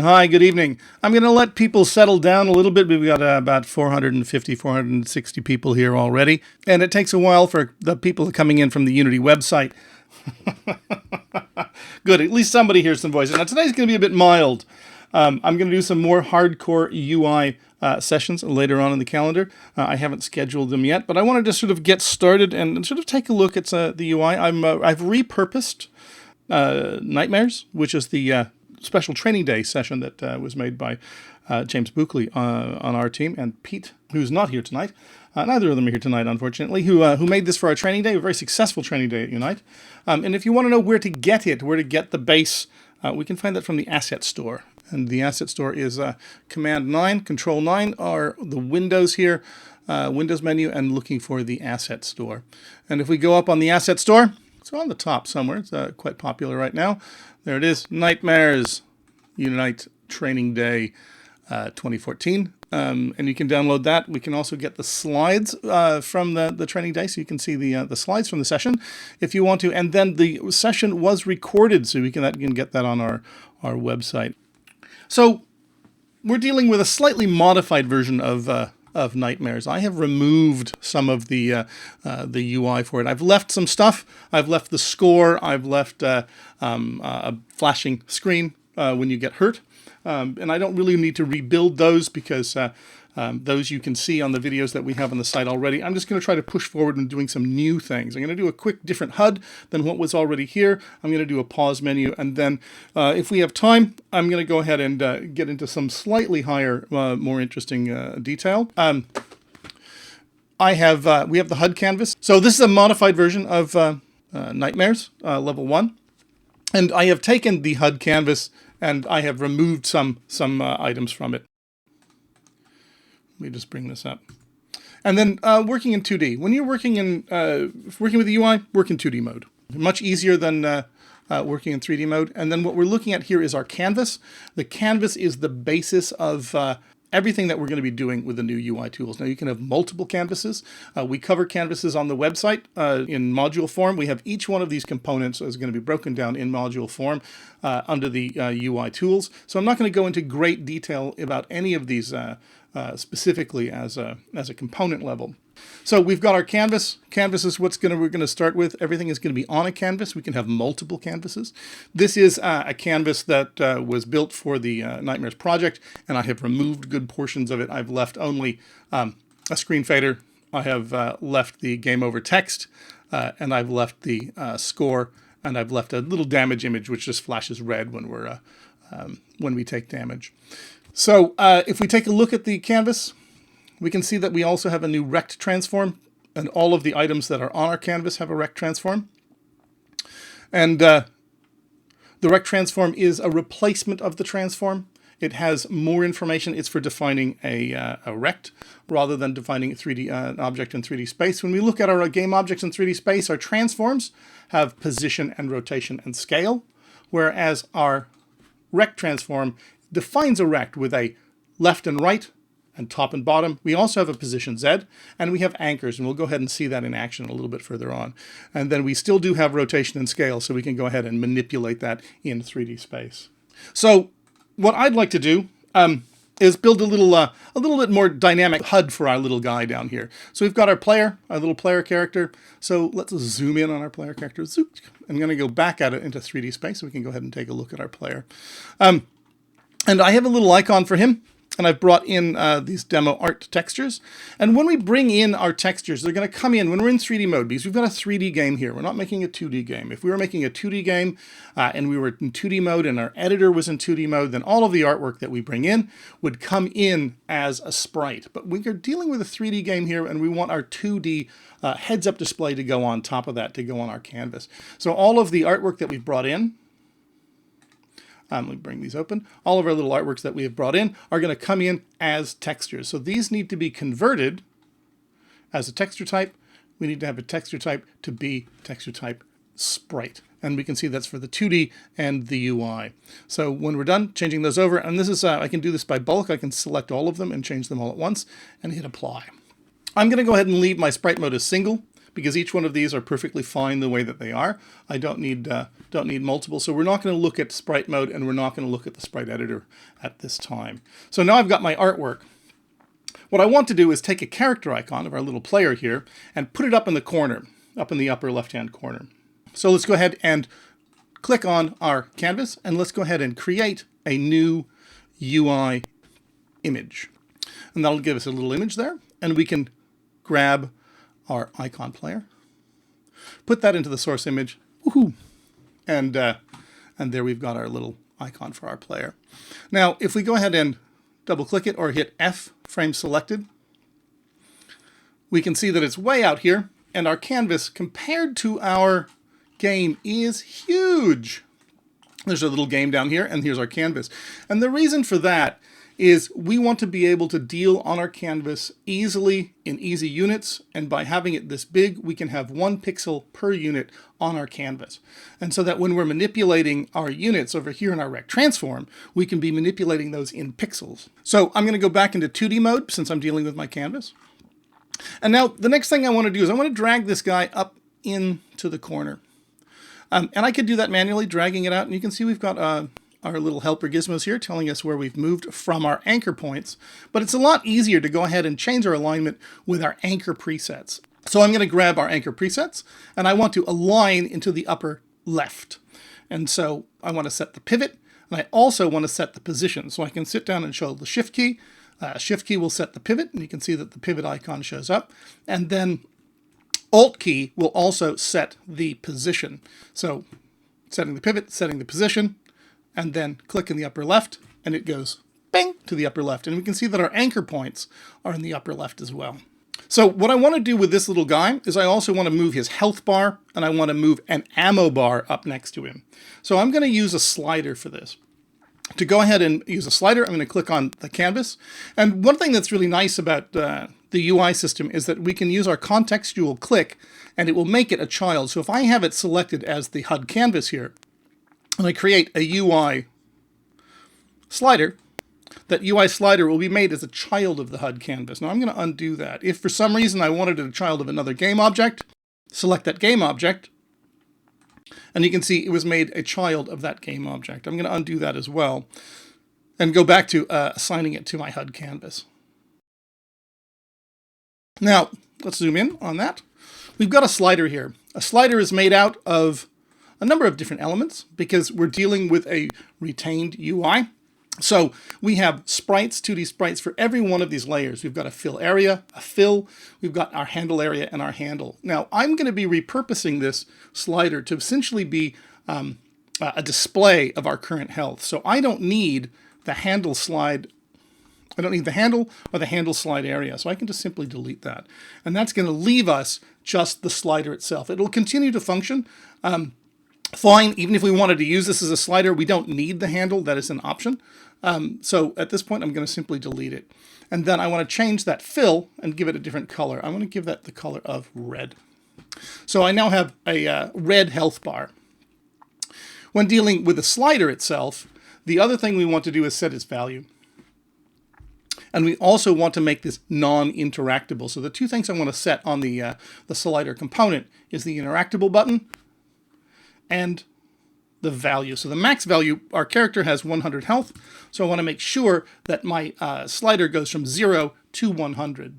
Hi, good evening. I'm going to let people settle down a little bit. We've got about 450, 460 people here already, and it takes a while for the people coming in from the Unity website. Good, at least somebody hears some voices. Now, today's going to be a bit mild. I'm going to do some more hardcore UI sessions later on in the calendar. I haven't scheduled them yet, but I wanted to sort of get started and sort of take a look at the UI. I've repurposed Nightmares, which is the special training day session that was made by James Buckley on our team, and Pete, who's not here tonight. Neither of them are here tonight, unfortunately, who made this for our training day, a very successful training day at Unite. And if you want to know where to get the base, we can find that from the Asset Store. And the Asset Store is Command 9, Control 9 are the Windows here, Windows menu, and looking for the Asset Store. And if we go up on the Asset Store, it's on the top somewhere. It's quite popular right now. There it is, Nightmares Unite Training Day 2014. And you can download that. We can also get the slides from the training day, so you can see the slides from the session if you want to. And then the session was recorded, so you can get that on our website. So we're dealing with a slightly modified version of Nightmares. I have removed some of the UI for it. I've left some stuff. I've left the score. I've left a flashing screen when you get hurt. And I don't really need to rebuild those because those you can see on the videos that we have on the site already. I'm just going to try to push forward and doing some new things. I'm going to do a quick different HUD than what was already here. I'm going to do a pause menu, and then if we have time, I'm going to go ahead and get into some slightly higher, more interesting detail. We have the HUD canvas. So this is a modified version of Nightmares level 1. And I have taken the HUD canvas and I have removed some items from it. Let me just bring this up. And then working in 2D. When you're working with the UI, work in 2D mode. Much easier than working in 3D mode. And then what we're looking at here is our canvas. The canvas is the basis of everything that we're going to be doing with the new UI tools. Now you can have multiple canvases. We cover canvases on the website in module form. We have each one of these components is going to be broken down in module form under the UI tools. So I'm not going to go into great detail about any of these specifically as a component level. So we've got our canvas. Canvas is we're going to start with. Everything is going to be on a canvas. We can have multiple canvases. This is a canvas that was built for the Nightmares project, and I have removed good portions of it. I've left only a screen fader. I have left the game over text, and I've left the score, and I've left a little damage image which just flashes red when we take damage. So if we take a look at the canvas, we can see that we also have a new rect transform, and all of the items that are on our canvas have a rect transform. And the rect transform is a replacement of the transform. It has more information. It's for defining a rect rather than defining an object in 3D space. When we look at our game objects in 3D space, our transforms have position and rotation and scale, whereas our rect transform defines a rect with a left and right, and top and bottom. We also have a position Z, and we have anchors, and we'll go ahead and see that in action a little bit further on. And then we still do have rotation and scale, so we can go ahead and manipulate that in 3D space. So what I'd like to do is build a little bit more dynamic HUD for our little guy down here. So we've got our little player character. So let's zoom in on our player character. I'm going to go back at it into 3D space, so we can go ahead and take a look at our player. And I have a little icon for him. And I've brought in these demo art textures. And when we bring in our textures, they're going to come in when we're in 3D mode, because we've got a 3D game here. We're not making a 2D game. If we were making a 2D game and we were in 2D mode and our editor was in 2D mode, then all of the artwork that we bring in would come in as a sprite. But we are dealing with a 3D game here, and we want our 2D heads-up display to go on top of that, to go on our canvas. So all of the artwork that we've brought in, let me bring these open. All of our little artworks that we have brought in are going to come in as textures. So these need to be converted as a texture type. We need to have a texture type to be texture type sprite. And we can see that's for the 2D and the UI. So when we're done changing those over, and this is, I can do this by bulk. I can select all of them and change them all at once and hit apply. I'm going to go ahead and leave my sprite mode as single, because each one of these are perfectly fine the way that they are. I don't need multiple. So we're not going to look at sprite mode, and we're not going to look at the sprite editor at this time. So now I've got my artwork. What I want to do is take a character icon of our little player here and put it up in the corner, up in the upper left-hand corner. So let's go ahead and click on our canvas, and let's go ahead and create a new UI image. And that'll give us a little image there, and we can grab our icon player, put that into the source image, woohoo, and there we've got our little icon for our player. Now, if we go ahead and double-click it or hit F, frame selected, we can see that it's way out here, and our canvas, compared to our game, is huge. There's a little game down here, and here's our canvas. And the reason for that is we want to be able to deal on our canvas easily in easy units, and by having it this big, we can have 1 pixel per unit on our canvas. And so that when we're manipulating our units over here in our rect transform, we can be manipulating those in pixels. So I'm going to go back into 2D mode since I'm dealing with my canvas. And now the next thing I want to do is I want to drag this guy up into the corner. And I could do that manually, dragging it out, and you can see we've got our little helper gizmos here telling us where we've moved from our anchor points, but it's a lot easier to go ahead and change our alignment with our anchor presets. So I'm going to grab our anchor presets, and I want to align into the upper left. And so I want to set the pivot, and I also want to set the position. So I can sit down and show the shift key. Shift key will set the pivot, and you can see that the pivot icon shows up. And then Alt key will also set the position. So setting the pivot, setting the position, and then click in the upper left, and it goes bang to the upper left. And we can see that our anchor points are in the upper left as well. So what I want to do with this little guy is I also want to move his health bar, and I want to move an ammo bar up next to him. So I'm going to use a slider for this. To go ahead and use a slider, I'm going to click on the canvas. And one thing that's really nice about the UI system is that we can use our contextual click, and it will make it a child. So if I have it selected as the HUD canvas here, and I create a UI slider, that UI slider will be made as a child of the HUD canvas. Now I'm going to undo that. If for some reason I wanted it a child of another game object, select that game object, and you can see it was made a child of that game object. I'm going to undo that as well, and go back to assigning it to my HUD canvas. Now, let's zoom in on that. We've got a slider here. A slider is made out of a number of different elements because we're dealing with a retained UI. So we have sprites, 2D sprites for every one of these layers. We've got a fill area, a fill, we've got our handle area, and our handle. Now I'm going to be repurposing this slider to essentially be a display of our current health. So I don't need the handle slide. I don't need the handle or the handle slide area. So I can just simply delete that. And that's going to leave us just the slider itself. It'll continue to function fine. Even if we wanted to use this as a slider, we don't need the handle. That is an option. So at this point, I'm going to simply delete it. And then I want to change that fill and give it a different color. I want to give that the color of red. So I now have a red health bar. When dealing with the slider itself, the other thing we want to do is set its value. And we also want to make this non-interactable. So the two things I want to set on the slider component is the interactable button and the value. So the max value, our character has 100 health. So I want to make sure that my slider goes from 0 to 100.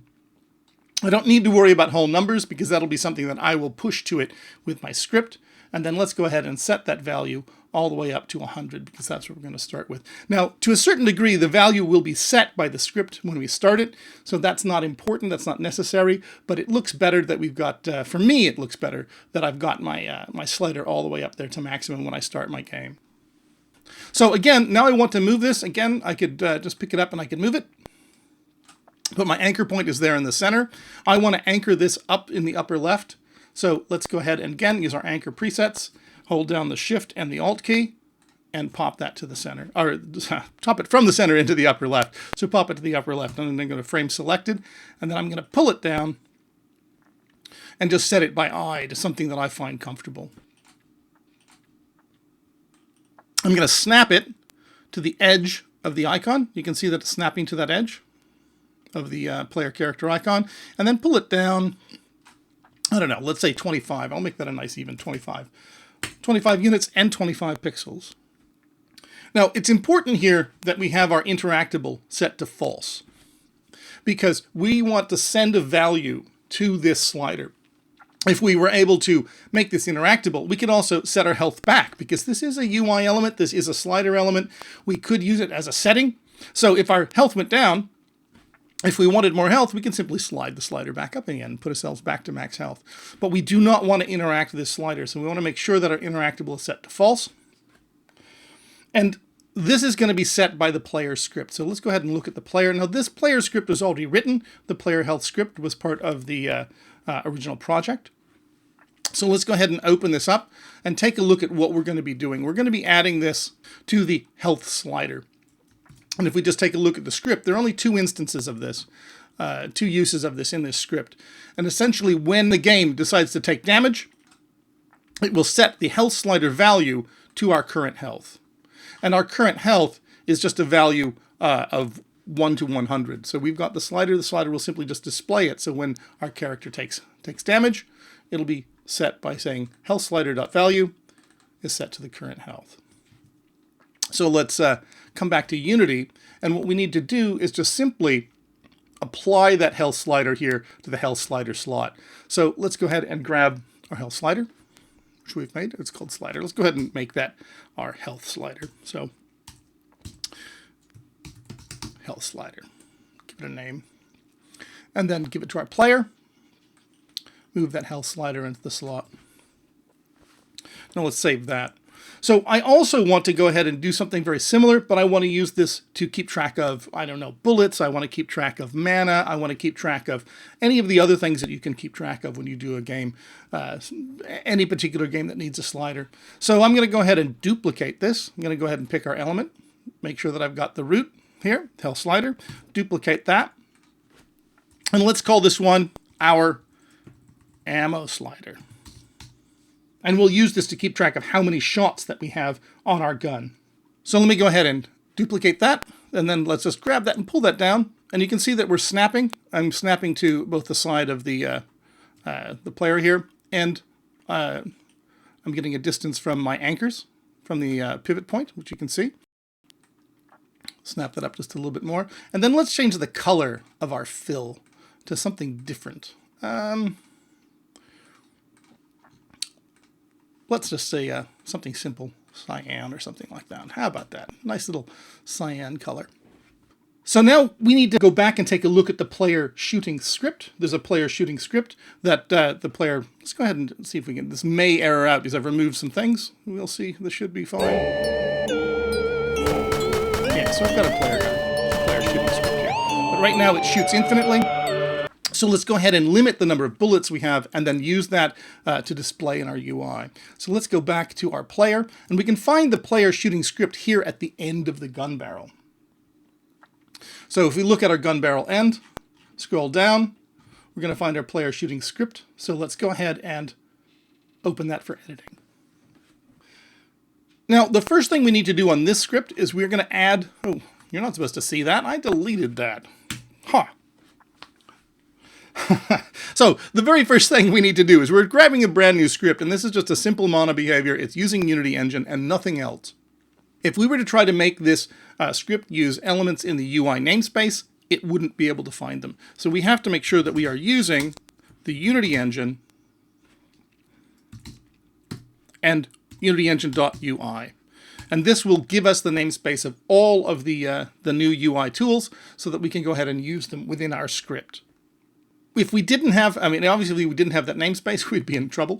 I don't need to worry about whole numbers because that'll be something that I will push to it with my script. And then let's go ahead and set that value all the way up to 100 because that's what we're going to start with. Now, to a certain degree, the value will be set by the script when we start it. So that's not important. That's not necessary. But it looks better that we've got, for me, it looks better that I've got my, my slider all the way up there to maximum when I start my game. So again, now I want to move this. Again, I could just pick it up and I could move it. But my anchor point is there in the center. I want to anchor this up in the upper left. So let's go ahead and again use our anchor presets, hold down the Shift and the Alt key, and pop that to the center, or pop it from the center into the upper left. So pop it to the upper left, and then I'm going to frame selected, and then I'm going to pull it down and just set it by eye to something that I find comfortable. I'm going to snap it to the edge of the icon. You can see that it's snapping to that edge of the player character icon, and then pull it down I don't know, let's say 25. I'll make that a nice even 25. 25 units and 25 pixels. Now, it's important here that we have our interactable set to false, because we want to send a value to this slider. If we were able to make this interactable, we could also set our health back, because this is a UI element, this is a slider element. We could use it as a setting. So if our health went down, if we wanted more health, we can simply slide the slider back up again and put ourselves back to max health. But we do not want to interact with this slider, so we want to make sure that our interactable is set to false. And this is going to be set by the player script. So let's go ahead and look at the player. Now, this player script was already written. The player health script was part of the original project. So let's go ahead and open this up and take a look at what we're going to be doing. We're going to be adding this to the health slider. And if we just take a look at the script, there are only two instances of this, two uses of this in this script. And essentially, when the game decides to take damage, it will set the health slider value to our current health. And our current health is just a value of 1 to 100. So we've got the slider will simply just display it. So when our character takes damage, it'll be set by saying health slider.value is set to the current health. So let's come back to Unity, and what we need to do is just simply apply that health slider here to the health slider slot. So let's go ahead and grab our health slider, which we've made. It's called slider. Let's go ahead and make that our health slider. So health slider, give it a name, and then give it to our player. Move that health slider into the slot. Now let's save that. So I also want to go ahead and do something very similar, but I want to use this to keep track of, I don't know, bullets. I want to keep track of mana. I want to keep track of any of the other things that you can keep track of when you do a game, any particular game that needs a slider. So I'm going to go ahead and duplicate this. I'm going to go ahead and pick our element, make sure that I've got the root here, health slider, duplicate that. And let's call this one our ammo slider. And we'll use this to keep track of how many shots that we have on our gun. So let me go ahead and duplicate that, and then let's just grab that and pull that down. And you can see that we're snapping. I'm snapping to both the side of the player here, and I'm getting a distance from my anchors, from the pivot point, which you can see. Snap that up just a little bit more. And then let's change the color of our fill to something different. Let's just say something simple, cyan or something like that. How about that? Nice little cyan color. So now we need to go back and take a look at the player shooting script. There's a player shooting script that the player, let's go ahead and see if we can, this may error out because I've removed some things. We'll see, this should be fine. Yeah, so I've got a player shooting script here. But right now it shoots infinitely. So let's go ahead and limit the number of bullets we have and then use that to display in our UI. So let's go back to our player, and we can find the player shooting script here at the end of the gun barrel. So if we look at our gun barrel end, scroll down, we're going to find our player shooting script. So let's go ahead and open that for editing. Now, the first thing we need to do on this script is we're going to add, oh, you're not supposed to see that. I deleted that. Huh. So the very first thing we need to do is we're grabbing a brand new script, and this is just a simple mono behavior. It's using Unity Engine and nothing else. If we were to try to make this script use elements in the UI namespace, it wouldn't be able to find them. So we have to make sure that we are using the Unity Engine and UnityEngine.ui. And this will give us the namespace of all of the new UI tools so that we can go ahead and use them within our script. If we didn't have, I mean, obviously we didn't have that namespace, we'd be in trouble.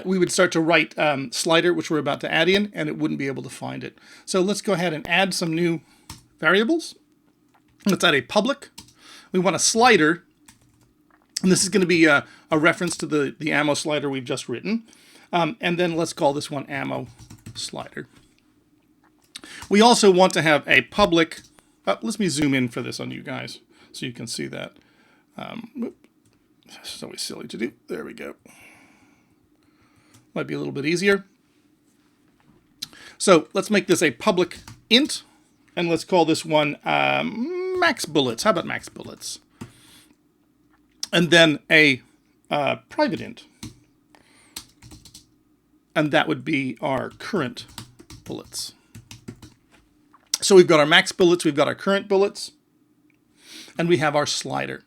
We would start to write slider, which we're about to add in, and it wouldn't be able to find it. So let's go ahead and add some new variables. Let's add a public. We want a slider, and this is going to be a reference to the ammo slider we've just written. And then let's call this one ammo slider. We also want to have a public, let me zoom in for this on you guys so you can see that. This is always silly to do. There we go. Might be a little bit easier. So let's make this a public int, and let's call this one max bullets. How about max bullets? And then a private int. And that would be our current bullets. So we've got our max bullets, we've got our current bullets, and we have our slider,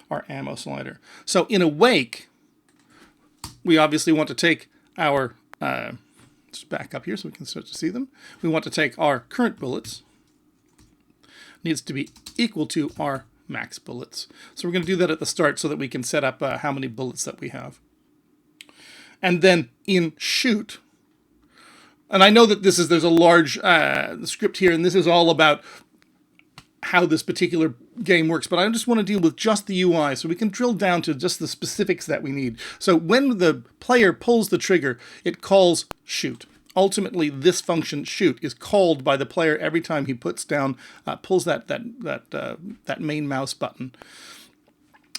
our ammo slider. So in awake, we obviously want to take our, let's back up here so we can start to see them. We want to take our current bullets, needs to be equal to our max bullets. So we're going to do that at the start so that we can set up how many bullets that we have. And then in shoot, and I know that there's a large script here, and this is all about how this particular game works, but I just want to deal with just the UI so we can drill down to just the specifics that we need. So when the player pulls the trigger, it calls shoot. Ultimately, this function shoot is called by the player every time he puts down, pulls that main mouse button.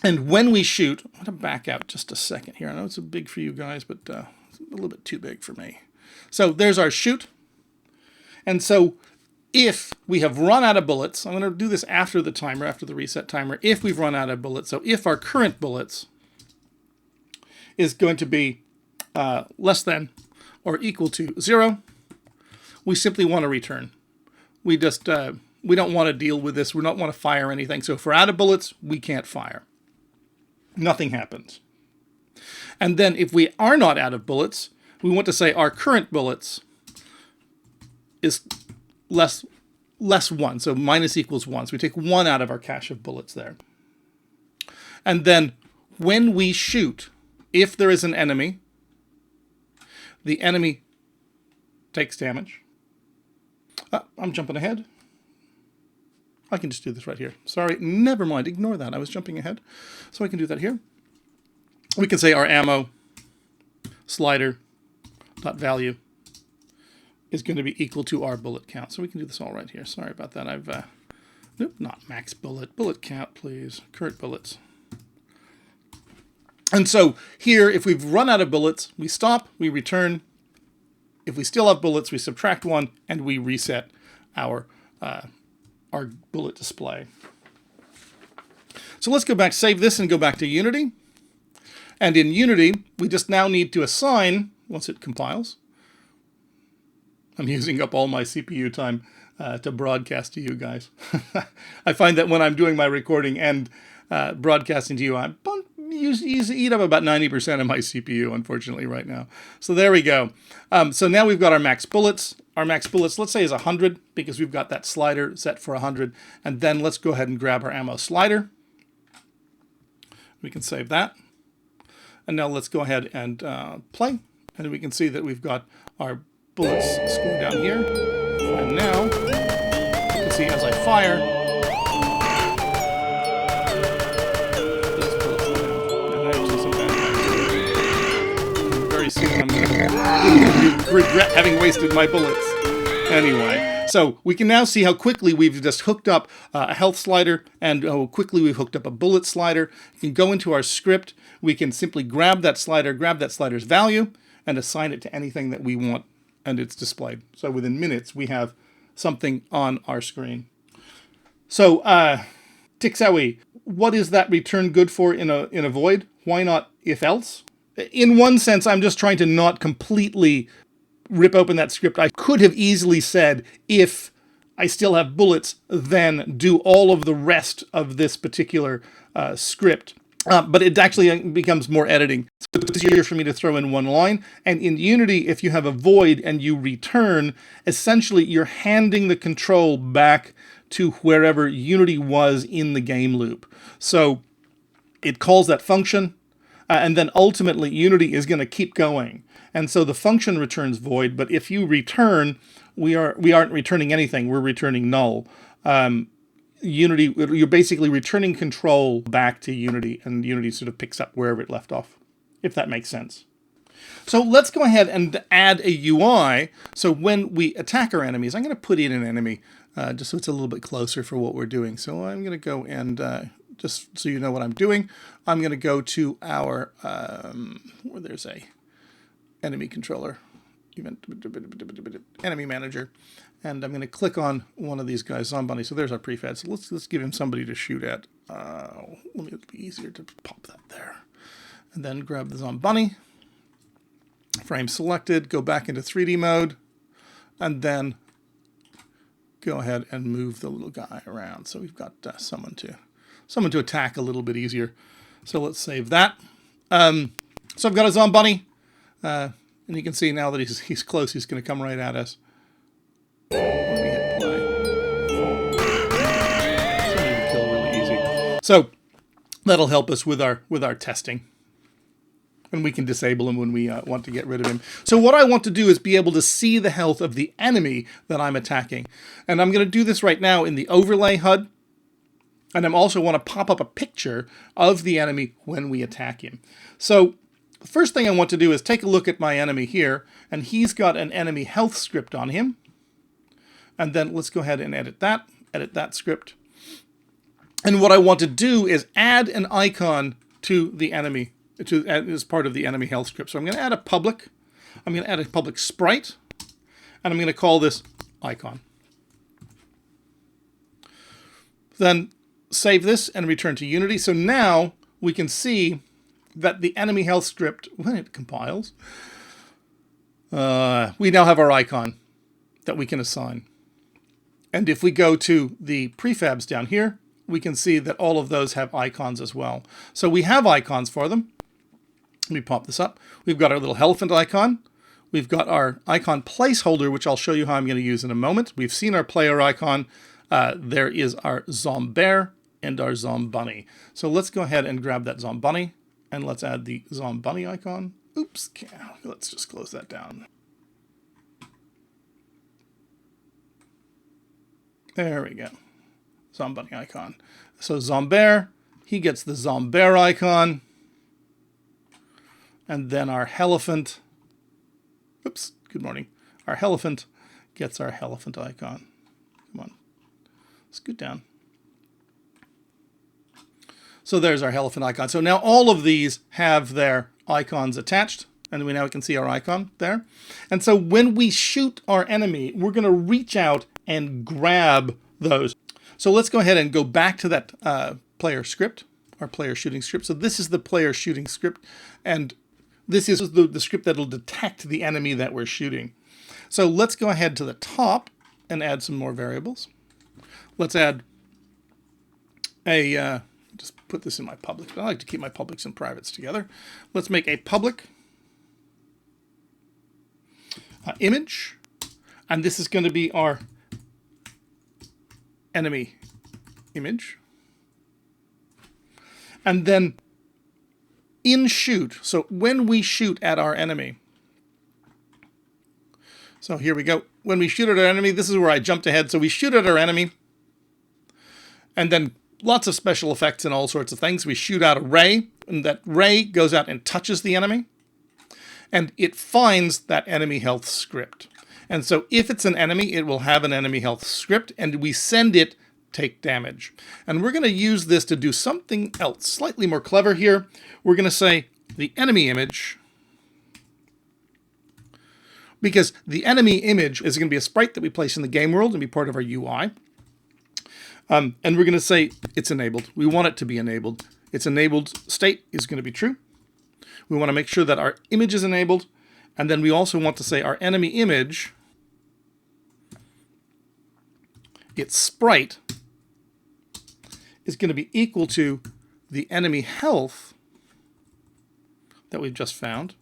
And when we shoot, I'm going to back out just a second here. I know it's big for you guys, but it's a little bit too big for me. So there's our shoot. And so if we have run out of bullets, I'm going to do this after the timer, after the reset timer, if we've run out of bullets. So if our current bullets is going to be less than or equal to 0, we simply want to return. We just, we don't want to deal with this. We don't want to fire anything. So if we're out of bullets, we can't fire. Nothing happens. And then if we are not out of bullets, we want to say our current bullets is less 1. So minus equals 1. So we take 1 out of our cache of bullets there. And then when we shoot, if there is an enemy, the enemy takes damage. I'm jumping ahead. I can just do this right here. Sorry, never mind. Ignore that. I was jumping ahead. So I can do that here. We can say our ammo slider dot value is going to be equal to our bullet count. So we can do this all right here. Sorry about that. Nope, not max bullet. Bullet count, please. Current bullets. And so here, if we've run out of bullets, we stop, we return. If we still have bullets, we subtract 1, and we reset our bullet display. So let's go back, save this, and go back to Unity. And in Unity, we just now need to assign, once it compiles, I'm using up all my CPU time to broadcast to you guys. I find that when I'm doing my recording and broadcasting to you, I eat up about 90% of my CPU, unfortunately, right now. So there we go. So now we've got our max bullets. Our max bullets, let's say, is 100, because we've got that slider set for 100. And then let's go ahead and grab our ammo slider. We can save that. And now let's go ahead and play. And we can see that we've got our bullets scored down here. And now, you can see as I fire, these bullets go down. And actually some bad. Very soon I'm going to regret having wasted my bullets. Anyway, so we can now see how quickly we've just hooked up a health slider and how quickly we've hooked up a bullet slider. We can go into our script. We can simply grab that slider's value, and assign it to anything that we want, and it's displayed. So within minutes, we have something on our screen. So, Tixowie, what is that return good for in a void? Why not if else? In one sense, I'm just trying to not completely rip open that script. I could have easily said, if I still have bullets, then do all of the rest of this particular script. But it actually becomes more editing. So it's easier for me to throw in one line. And in Unity, if you have a void and you return, essentially you're handing the control back to wherever Unity was in the game loop. So it calls that function, and then ultimately Unity is going to keep going. And so the function returns void, but if you return, we aren't returning anything. We're returning null. Unity, you're basically returning control back to Unity, and Unity sort of picks up wherever it left off, if that makes sense. So let's go ahead and add a UI. So when we attack our enemies, I'm going to put in an enemy just so it's a little bit closer for what we're doing. So I'm going to go and, just so you know what I'm doing, I'm going to go to our, where there's a enemy controller, enemy manager. And I'm going to click on one of these guys, Zombunny. So there's our prefed. So let's give him somebody to shoot at. Let me, it'll be easier to pop that there. And then grab the Zombunny, frame selected, go back into 3D mode, and then go ahead and move the little guy around. So we've got someone to attack a little bit easier. So let's save that. So I've got a Zombunny, and you can see now that he's close, he's going to come right at us. When we hit play. So kill really easy. So that'll help us with our testing. And we can disable him when we want to get rid of him. So what I want to do is be able to see the health of the enemy that I'm attacking. And I'm going to do this right now in the overlay HUD. And I also want to pop up a picture of the enemy when we attack him. So the first thing I want to do is take a look at my enemy here. And he's got an enemy health script on him. And then let's go ahead and edit that script. And what I want to do is add an icon to the enemy as part of the enemy health script. So I'm going to add a public. I'm going to add a public sprite. And I'm going to call this icon. Then save this and return to Unity. So now we can see that the enemy health script, when it compiles, we now have our icon that we can assign. And if we go to the prefabs down here, we can see that all of those have icons as well. So we have icons for them. Let me pop this up. We've got our little elephant icon. We've got our icon placeholder, which I'll show you how I'm going to use in a moment. We've seen our player icon. There is our Zombear and our Zombunny. So let's go ahead and grab that Zombunny, and let's add the Zombunny icon. Oops, let's just close that down. There we go. Zombunny icon. So Zombear, he gets the Zombear icon. And then our elephant, oops, good morning. Our elephant gets our elephant icon. Come on, scoot down. So there's our elephant icon. So now all of these have their icons attached. And we now can see our icon there. And so when we shoot our enemy, we're going to reach out and grab those. So let's go ahead and go back to that player script, our player shooting script. So this is the player shooting script. And this is the script that will detect the enemy that we're shooting. So let's go ahead to the top and add some more variables. Let's add a, just put this in my public. I like to keep my publics and privates together. Let's make a public image. And this is going to be our enemy image. And then in shoot, so when we shoot at our enemy, so here we go. When we shoot at our enemy, this is where I jumped ahead. So we shoot at our enemy, and then lots of special effects and all sorts of things. We shoot out a ray, and that ray goes out and touches the enemy, and it finds that enemy health script. And so if it's an enemy, it will have an enemy health script, and we send it take damage. And we're going to use this to do something else, slightly more clever here. We're going to say the enemy image, because the enemy image is going to be a sprite that we place in the game world and be part of our UI. And we're going to say it's enabled. We want it to be enabled. Its enabled state is going to be true. We want to make sure that our image is enabled. And then we also want to say our enemy image, its sprite, is going to be equal to the enemy health that we've just found,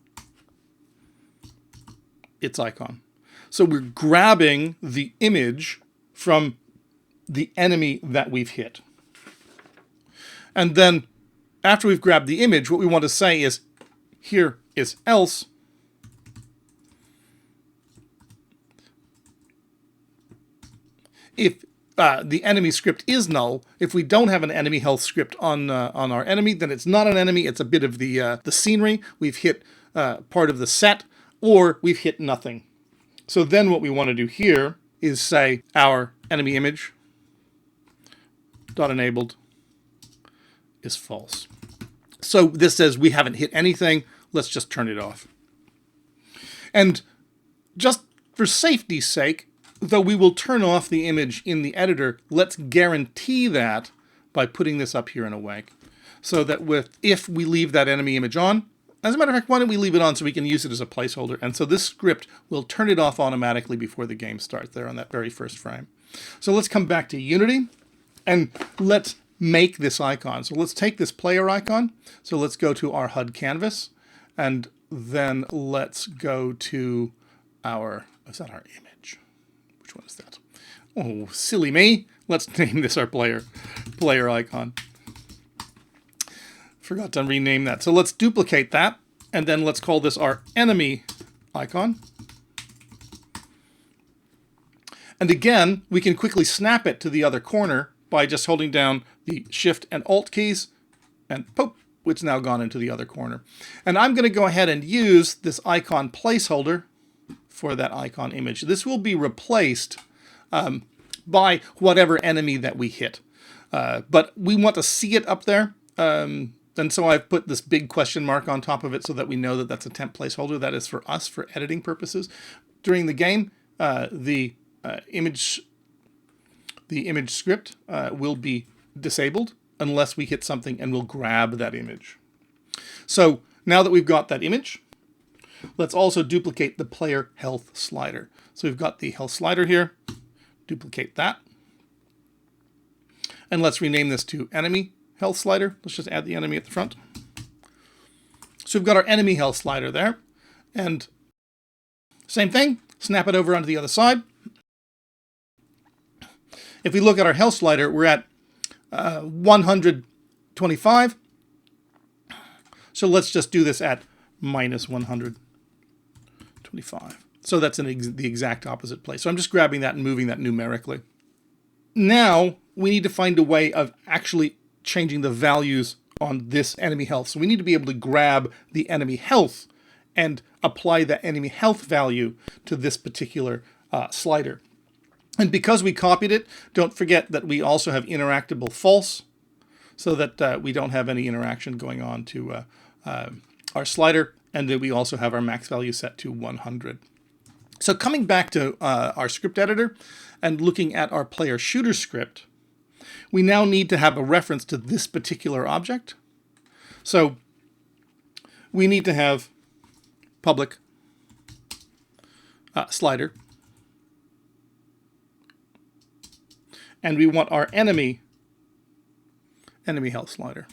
its icon. So we're grabbing the image from the enemy that we've hit. And then after we've grabbed the image, what we want to say is, here is else. If the enemy script is null, if we don't have an enemy health script on our enemy, then it's not an enemy. It's a bit of the scenery. We've hit part of the set, or we've hit nothing. So then what we want to do here is say our enemy image dot enabled is false. So this says we haven't hit anything. Let's just turn it off. And just for safety's sake, though we will turn off the image in the editor, let's guarantee that by putting this up here in a WAG. so that if we leave that enemy image on, as a matter of fact, why don't we leave it on so we can use it as a placeholder? And so this script will turn it off automatically before the game starts there on that very first frame. So let's come back to Unity and let's make this icon. So let's take this player icon. So let's go to our HUD canvas and then let's go to is that our image? Which one is that? Oh, silly me. Let's name this our player icon. Forgot to rename that. So let's duplicate that, and then let's call this our enemy icon. And again, we can quickly snap it to the other corner by just holding down the Shift and Alt keys, and poof, it's now gone into the other corner. And I'm going to go ahead and use this icon placeholder for that icon image. This will be replaced by whatever enemy that we hit. But we want to see it up there. And so I've put this big question mark on top of it so that we know that that's a temp placeholder. That is for us, for editing purposes. During the game, the image script will be disabled unless we hit something and we'll grab that image. So now that we've got that image, let's also duplicate the player health slider. So we've got the health slider here, duplicate that. And let's rename this to enemy health slider. Let's just add the enemy at the front. So we've got our enemy health slider there. And same thing, snap it over onto the other side. If we look at our health slider, we're at 125. So let's just do this at minus 125. So that's in the exact opposite place. So I'm just grabbing that and moving that numerically. Now we need to find a way of actually changing the values on this enemy health. So we need to be able to grab the enemy health and apply the enemy health value to this particular slider. And because we copied it, don't forget that we also have interactable false, so that we don't have any interaction going on to our slider, and then we also have our max value set to 100. So coming back to our script editor and looking at our player shooter script, we now need to have a reference to this particular object. So we need to have public slider, and we want our enemy health slider.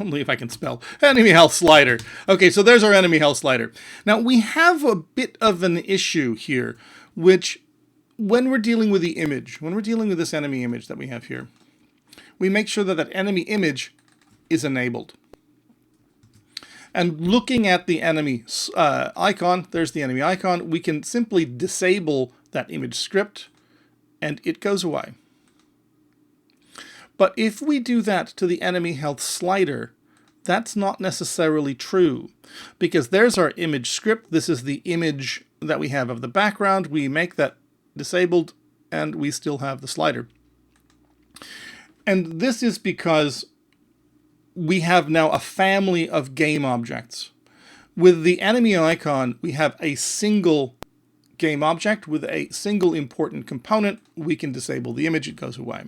Only if I can spell enemy health slider. Okay, so there's our enemy health slider. Now we have a bit of an issue here, which when we're dealing with the image, when we're dealing with this enemy image that we have here, we make sure that that enemy image is enabled. And looking at the enemy icon, there's the enemy icon, we can simply disable that image script and it goes away. But if we do that to the enemy health slider, that's not necessarily true, because there's our image script. This is the image that we have of the background. We make that disabled and we still have the slider. And this is because we have now a family of game objects. With the enemy icon, we have a single game object with a single important component. We can disable the image, it goes away.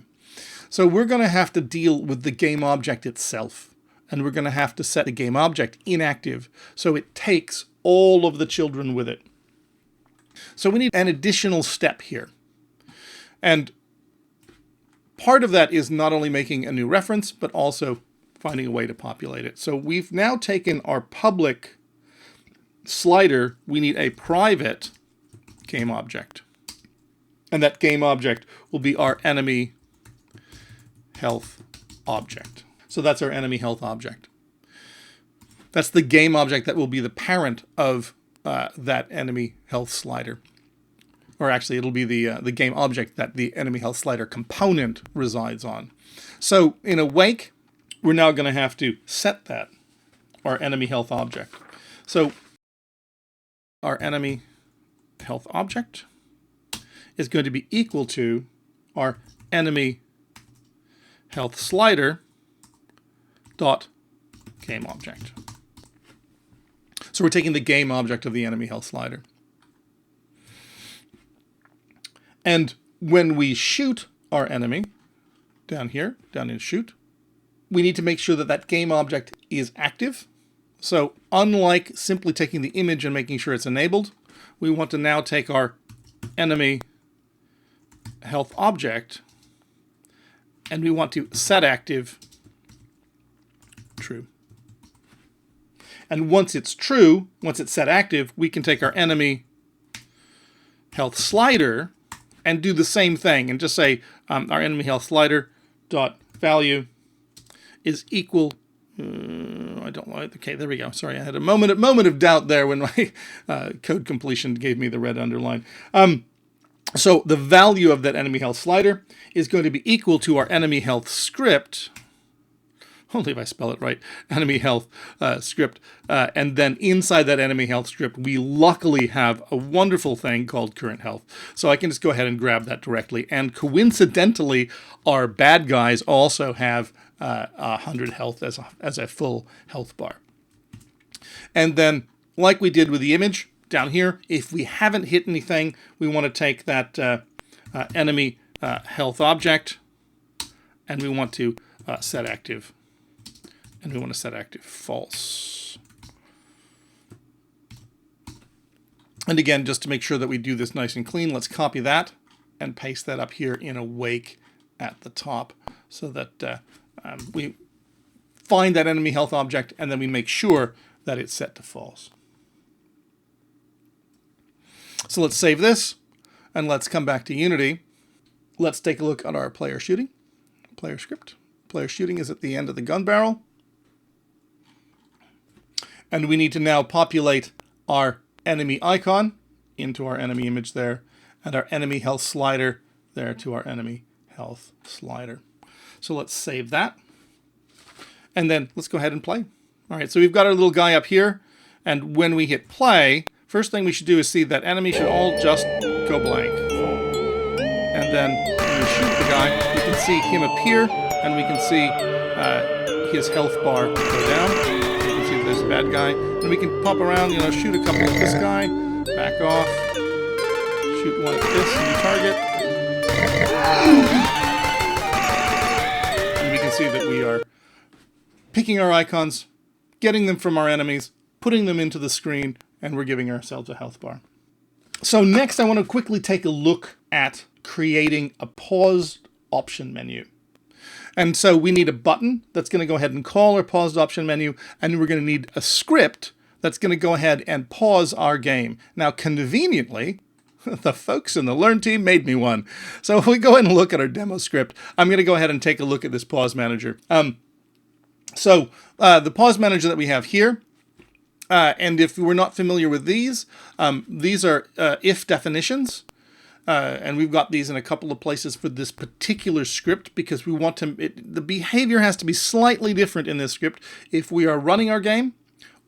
So we're going to have to deal with the game object itself, and we're going to have to set the game object inactive so it takes all of the children with it. So we need an additional step here. And part of that is not only making a new reference, but also finding a way to populate it. So we've now taken our public slider, we need a private game object. And that game object will be our enemy health object. So that's our enemy health object. That's the game object that will be the parent of that enemy health slider. Or actually, it'll be the game object that the enemy health slider component resides on. So in Awake, we're now going to have to set that, our enemy health object. So our enemy health object is going to be equal to our enemy health slider dot game object. So we're taking the game object of the enemy health slider. And when we shoot our enemy, down here, down in shoot, we need to make sure that that game object is active. So unlike simply taking the image and making sure it's enabled, we want to now take our enemy health object and we want to set active true. And once it's true, once it's set active, we can take our enemy health slider and do the same thing and just say our enemy health slider dot value is equal. I don't like. Okay, there we go. Sorry, I had a moment of doubt there when my code completion gave me the red underline. So the value of that enemy health slider is going to be equal to our enemy health script. Only if I spell it right. Enemy health script. And then inside that enemy health script, we luckily have a wonderful thing called current health. So I can just go ahead and grab that directly. And coincidentally, our bad guys also have 100 health as a full health bar. And then, like we did with the image, down here, if we haven't hit anything, we want to take that enemy health object, and we want to set active. And we want to set active false. And again, just to make sure that we do this nice and clean, let's copy that and paste that up here in a wake at the top so that we find that enemy health object and then we make sure that it's set to false. So let's save this and let's come back to Unity. Let's take a look at our player shooting. Player script. Player shooting is at the end of the gun barrel. And we need to now populate our enemy icon into our enemy image there, and our enemy health slider there to our enemy health slider. So let's save that. And then let's go ahead and play. All right, so we've got our little guy up here, and when we hit play, first thing we should do is see that enemy should all just go blank. And then when we shoot the guy, we can see him appear, and we can see his health bar go down. There's a bad guy, and we can pop around, shoot a couple at this guy, back off, shoot one at this new target, and we can see that we are picking our icons, getting them from our enemies, putting them into the screen, and we're giving ourselves a health bar. So next I want to quickly take a look at creating a paused option menu. And so we need a button that's going to go ahead and call our paused option menu, and we're going to need a script that's going to go ahead and pause our game. Now, conveniently, the folks in the Learn team made me one. So if we go ahead and look at our demo script, I'm going to go ahead and take a look at this pause manager. The pause manager that we have here, and if we're not familiar with these are if definitions. And we've got these in a couple of places for this particular script because we want the behavior has to be slightly different in this script if we are running our game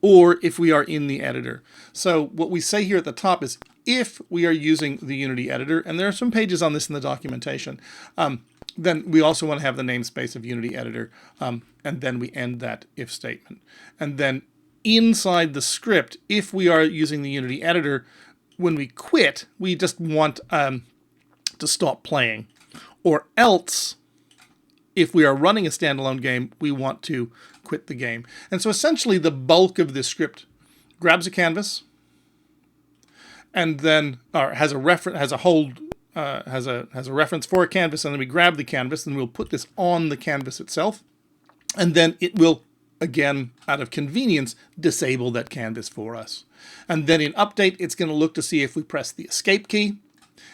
or if we are in the editor. So what we say here at the top is if we are using the Unity editor, and there are some pages on this in the documentation, then we also want to have the namespace of Unity editor, and then we end that if statement. And then inside the script, if we are using the Unity editor, when we quit, we just want to stop playing. Or else, if we are running a standalone game, we want to quit the game. And so essentially the bulk of this script grabs a canvas and then has a reference for a canvas, and then we grab the canvas and we'll put this on the canvas itself. And then it will, again, out of convenience, disable that canvas for us. And then in update, it's going to look to see if we press the escape key.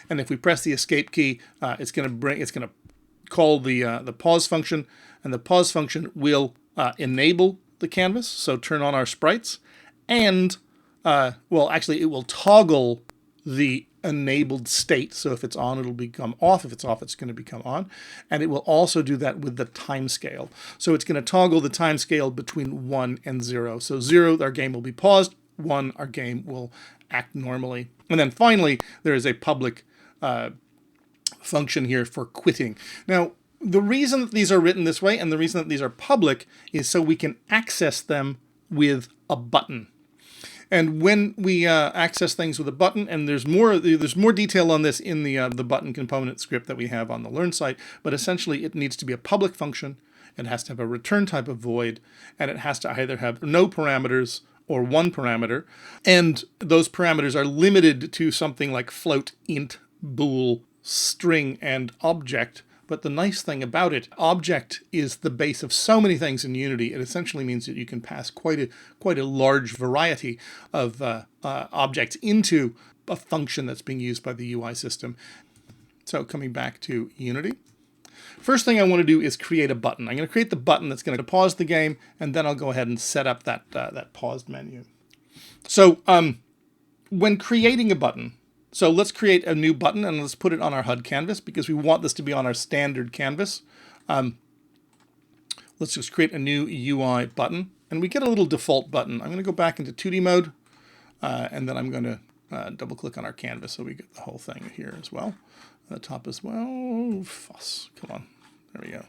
And if we press the escape key, it's going to call the pause function, and the pause function will enable the canvas, so turn on our sprites, and it will toggle the enabled state. So if it's on, it'll become off. If it's off, it's going to become on. And it will also do that with the time scale. So it's going to toggle the time scale between 1 and 0. So 0, our game will be paused. 1, our game will act normally. And then finally, there is a public function here for quitting. Now, the reason that these are written this way and the reason that these are public is so we can access them with a button. And when we access things with a button, and there's more detail on this in the button component script that we have on the Learn site, but essentially it needs to be a public function, it has to have a return type of void, and it has to either have no parameters or one parameter, and those parameters are limited to something like float, int, bool, string, and object. But the nice thing about it, object is the base of so many things in Unity. It essentially means that you can pass quite a large variety of objects into a function that's being used by the UI system. So coming back to Unity, first thing I want to do is create a button. I'm going to create the button that's going to pause the game, and then I'll go ahead and set up that paused menu. So when creating a button, so let's create a new button and let's put it on our HUD canvas because we want this to be on our standard canvas. Let's just create a new UI button, and we get a little default button. I'm going to go back into 2D mode, and then I'm going to double click on our canvas so we get the whole thing here as well. The top as well. Fuss. Come on. There we go.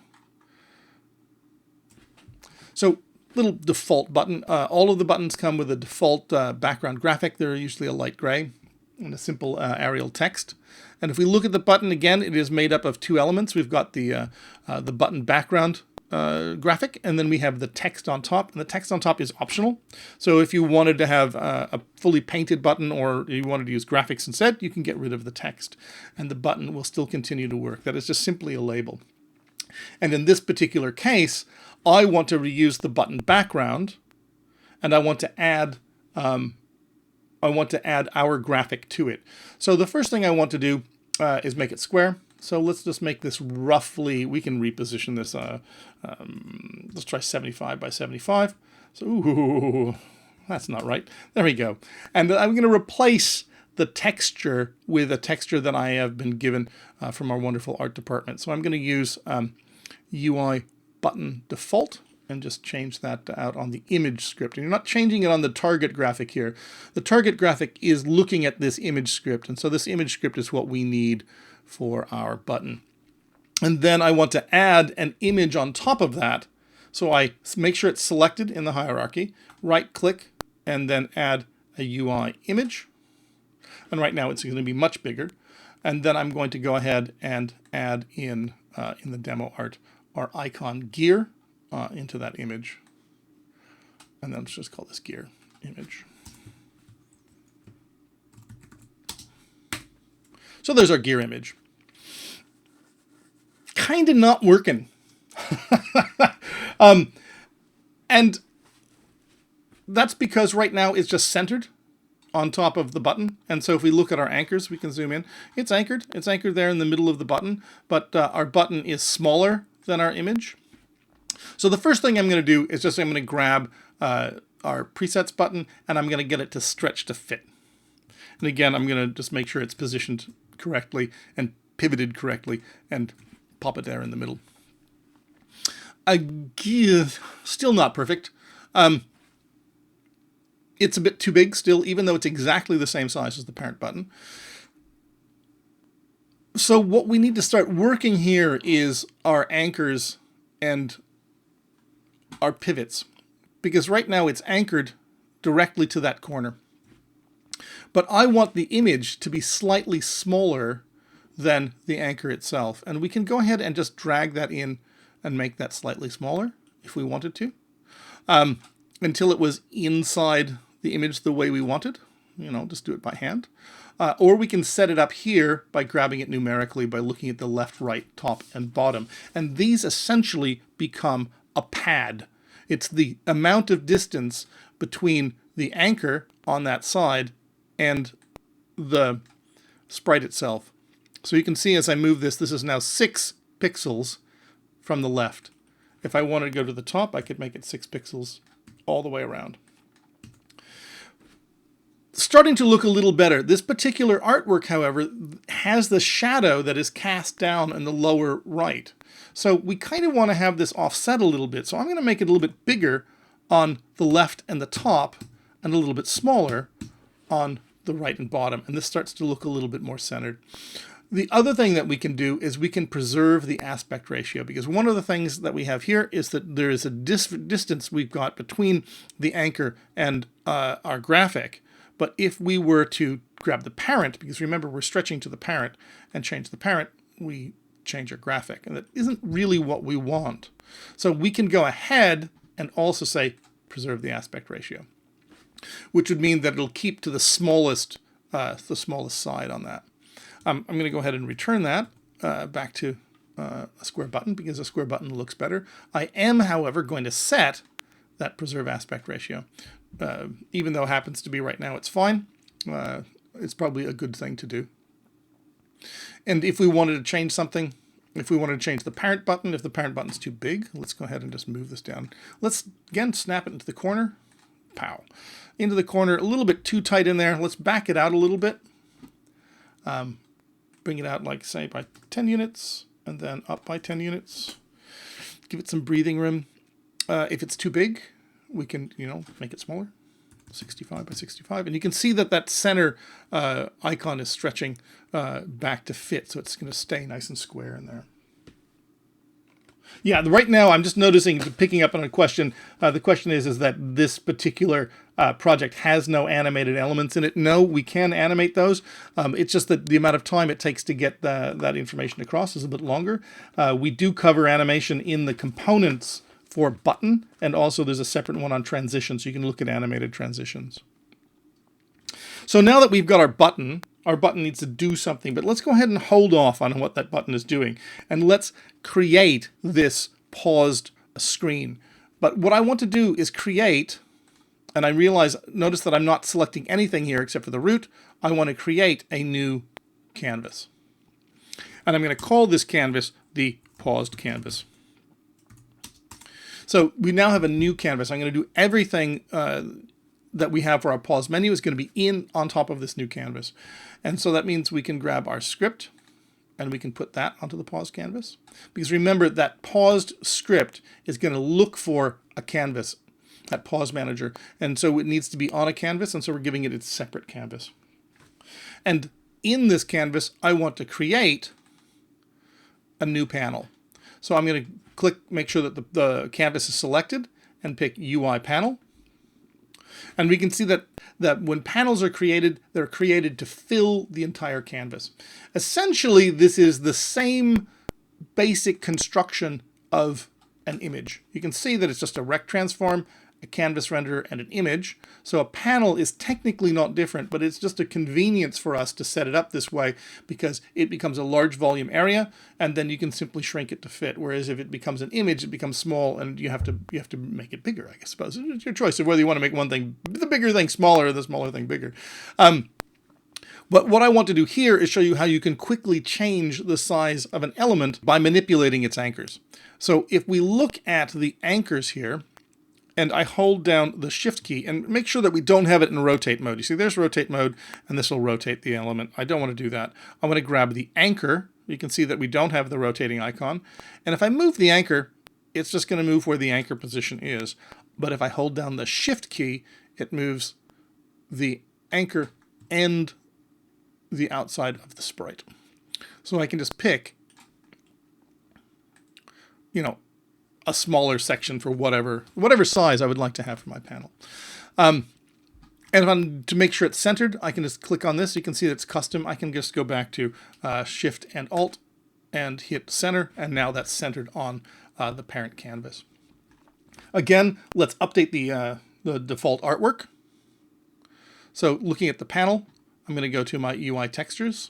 So little default button. All of the buttons come with a default background graphic. They're usually a light gray and a simple Arial text. And if we look at the button again, it is made up of two elements. We've got the button background graphic, and then we have the text on top, and the text on top is optional. So if you wanted to have a fully painted button, or you wanted to use graphics instead, you can get rid of the text, and the button will still continue to work. That is just simply a label. And in this particular case, I want to reuse the button background, and I want to add our graphic to it. So the first thing I want to do is make it square. So let's just make this roughly, we can reposition this, let's try 75 by 75. So, ooh, that's not right. There we go. And I'm going to replace the texture with a texture that I have been given from our wonderful art department. So I'm going to use UI button default and just change that out on the image script. And you're not changing it on the target graphic here. The target graphic is looking at this image script. And so this image script is what we need for our button. And then I want to add an image on top of that. So I make sure it's selected in the hierarchy, right click, and then add a UI image. And right now it's going to be much bigger. And then I'm going to go ahead and add in the demo art, our icon gear into that image. And then let's just call this gear image. So there's our gear image. Kind of not working. And that's because right now it's just centered on top of the button. And so if we look at our anchors, we can zoom in. It's anchored. It's anchored there in the middle of the button, but our button is smaller than our image. So the first thing I'm going to do is I'm going to grab our presets button, and I'm going to get it to stretch to fit. And again, I'm going to just make sure it's positioned correctly and pivoted correctly and pop it there in the middle. Still not perfect. It's a bit too big still, even though it's exactly the same size as the parent button. So what we need to start working here is our anchors and our pivots, because right now it's anchored directly to that corner. But I want the image to be slightly smaller than the anchor itself. And we can go ahead and just drag that in and make that slightly smaller if we wanted to, until it was inside the image the way we wanted. You know, just do it by hand. Or we can set it up here by grabbing it numerically by looking at the left, right, top, and bottom. And these essentially become a pad. It's the amount of distance between the anchor on that side and the sprite itself. So you can see as I move this, this is now 6 pixels from the left. If I wanted to go to the top, I could make it 6 pixels all the way around. Starting to look a little better. This particular artwork, however, has the shadow that is cast down in the lower right. So we kind of want to have this offset a little bit. So I'm going to make it a little bit bigger on the left and the top and a little bit smaller on the right and bottom. And this starts to look a little bit more centered. The other thing that we can do is we can preserve the aspect ratio, because one of the things that we have here is that there is a distance we've got between the anchor and our graphic. But if we were to grab the parent, because remember we're stretching to the parent, and change the parent, we change our graphic. And that isn't really what we want. So we can go ahead and also say preserve the aspect ratio, which would mean that it'll keep to the smallest side on that. I'm going to go ahead and return that back to a square button, because a square button looks better. I am, however, going to set that preserve aspect ratio. Even though it happens to be right now, it's fine. It's probably a good thing to do. And if we wanted to change something, if we wanted to change the parent button, if the parent button's too big, let's go ahead and just move this down. Let's, again, snap it into the corner. Pow. Into the corner, a little bit too tight in there. Let's back it out a little bit. Bring it out, like, say, by 10 units, and then up by 10 units. Give it some breathing room. If it's too big, we can, make it smaller. 65 by 65. And you can see that that center icon is stretching back to fit, so it's going to stay nice and square in there. Yeah, right now I'm just noticing, picking up on a question. The question is that this particular project has no animated elements in it. No, we can animate those. It's just that the amount of time it takes to get that information across is a bit longer. We do cover animation in the components for button, and also there's a separate one on transitions, so you can look at animated transitions. So now that we've got our button needs to do something, but let's go ahead and hold off on what that button is doing, and let's create this paused screen. But what I want to do is create, and I notice that I'm not selecting anything here except for the root. I want to create a new canvas. And I'm going to call this canvas the paused canvas. So we now have a new canvas. I'm going to do everything that we have for our pause menu is going to be on top of this new canvas. And so that means we can grab our script and we can put that onto the pause canvas. Because remember, that paused script is going to look for a canvas, that pause manager. And so it needs to be on a canvas, and so we're giving it its separate canvas. And in this canvas, I want to create a new panel. So I'm going to make sure that the canvas is selected and pick UI panel. And we can see that when panels are created, they're created to fill the entire canvas. Essentially, this is the same basic construction of an image. You can see that it's just a rect transform, a canvas renderer, and an image. So a panel is technically not different, but it's just a convenience for us to set it up this way, because it becomes a large volume area, and then you can simply shrink it to fit. Whereas if it becomes an image, it becomes small, and you have to make it bigger, I suppose. It's your choice of whether you want to make one thing, the bigger thing smaller, or the smaller thing bigger. But what I want to do here is show you how you can quickly change the size of an element by manipulating its anchors. So if we look at the anchors here, and I hold down the shift key, and make sure that we don't have it in rotate mode. You see, there's rotate mode, and this will rotate the element. I don't want to do that. I want to grab the anchor. You can see that we don't have the rotating icon. And if I move the anchor, it's just going to move where the anchor position is. But if I hold down the shift key, it moves the anchor and the outside of the sprite. So I can just pick, a smaller section for whatever size I would like to have for my panel. And to make sure it's centered, I can just click on this. You can see that it's custom. I can just go back to Shift and Alt and hit center, and now that's centered on the parent canvas. Again, let's update the default artwork. So looking at the panel, I'm going to go to my UI textures,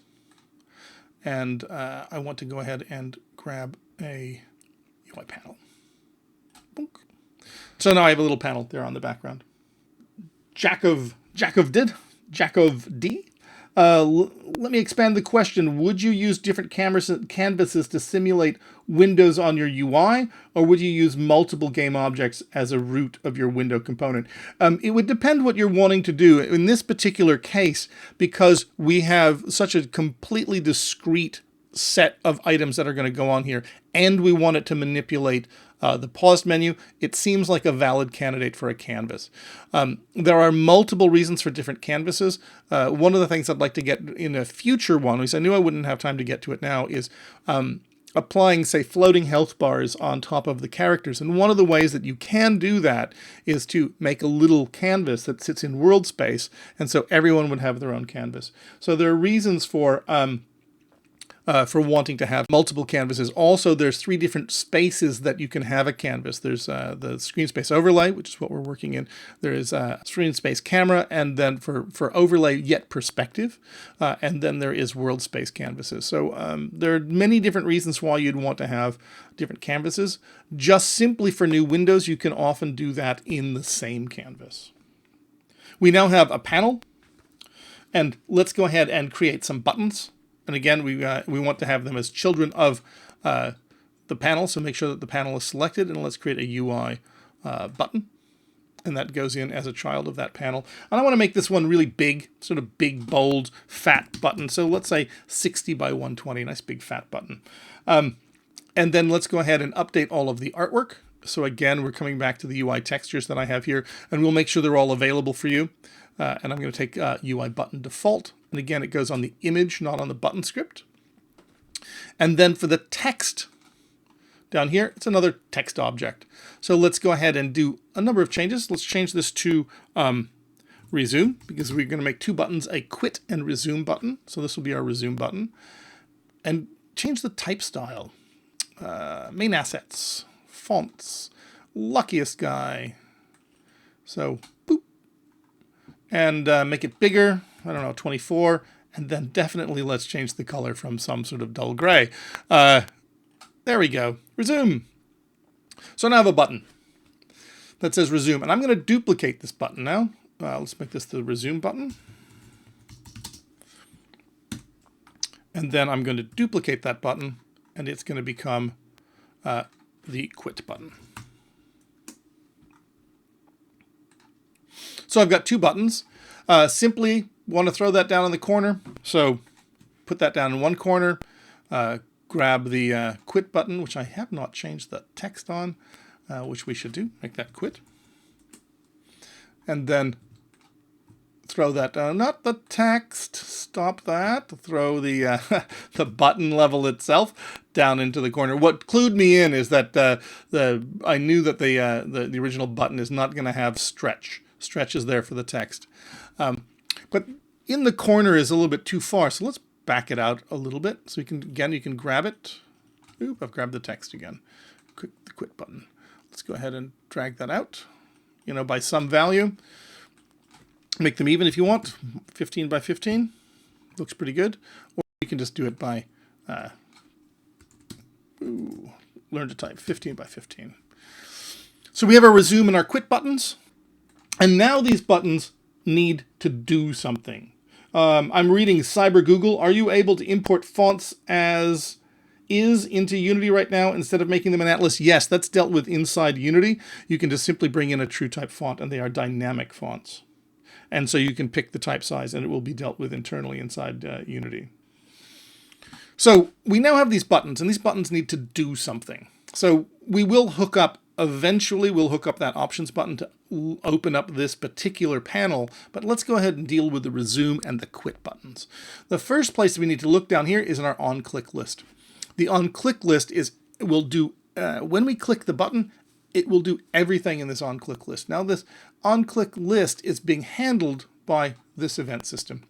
and I want to go ahead and grab a UI panel. So now I have a little panel there on the background. Jack of D. Let me expand the question. Would you use different canvases to simulate windows on your UI, or would you use multiple game objects as a root of your window component? It would depend what you're wanting to do. In this particular case, because we have such a completely discrete set of items that are going to go on here, and we want it to manipulate the paused menu, it seems like a valid candidate for a canvas. There are multiple reasons for different canvases. One of the things I'd like to get in a future one, which I knew I wouldn't have time to get to it now, is applying, say, floating health bars on top of the characters. And one of the ways that you can do that is to make a little canvas that sits in world space, and so everyone would have their own canvas. So there are reasons for wanting to have multiple canvases. Also, there's 3 different spaces that you can have a canvas. There's the screen space overlay, which is what we're working in. There is screen space camera, and then for overlay yet perspective, and then there is world space canvases. So there are many different reasons why you'd want to have different canvases. Just simply for new windows, you can often do that in the same canvas. We now have a panel, and let's go ahead and create some buttons. And again, we want to have them as children of the panel, so make sure that the panel is selected, and let's create a UI button. And that goes in as a child of that panel. And I want to make this one really big, sort of big, bold, fat button. So let's say 60 by 120, nice big fat button. And then let's go ahead and update all of the artwork. So again, we're coming back to the UI textures that I have here, and we'll make sure they're all available for you. And I'm going to take UI button default. And again, it goes on the image, not on the button script. And then for the text down here, it's another text object. So let's go ahead and do a number of changes. Let's change this to resume, because we're going to make 2 buttons, a quit and resume button. So this will be our resume button. And change the type style. Main assets, fonts, luckiest guy. So boop. And make it bigger, I don't know, 24, and then definitely let's change the color from some sort of dull gray. There we go, resume. So now I have a button that says resume, and I'm going to duplicate this button now. Let's make this the resume button. And then I'm going to duplicate that button, and it's going to become the quit button. So I've got 2 buttons. Simply want to throw that down in the corner. So put that down in one corner. Grab the quit button, which I have not changed the text on, which we should do. Make that quit. And then throw that down. Not the text. Stop that. Throw the the button level itself down into the corner. What clued me in is that I knew that the original button is not going to have stretch. Stretch is there for the text. But in the corner is a little bit too far, so let's back it out a little bit. So you can grab it. Oop, I've grabbed the text again. Click the quit button. Let's go ahead and drag that out, by some value. Make them even if you want. 15 by 15. Looks pretty good. Or you can just do it by, learn to type, 15 by 15. So we have our resume and our quit buttons. And now these buttons need to do something. I'm reading Cyber Google. Are you able to import fonts as is into Unity right now instead of making them in Atlas? Yes, that's dealt with inside Unity. You can just simply bring in a true type font, and they are dynamic fonts. And so you can pick the type size, and it will be dealt with internally inside Unity. So we now have these buttons, and these buttons need to do something. So we will hook up, eventually we'll hook up that options button to open up this particular panel, but let's go ahead and deal with the resume and the quit buttons. The first place we need to look down here is in our on-click list. The on-click list will do, when we click the button, it will do everything in this on-click list. Now this on-click list is being handled by this event system.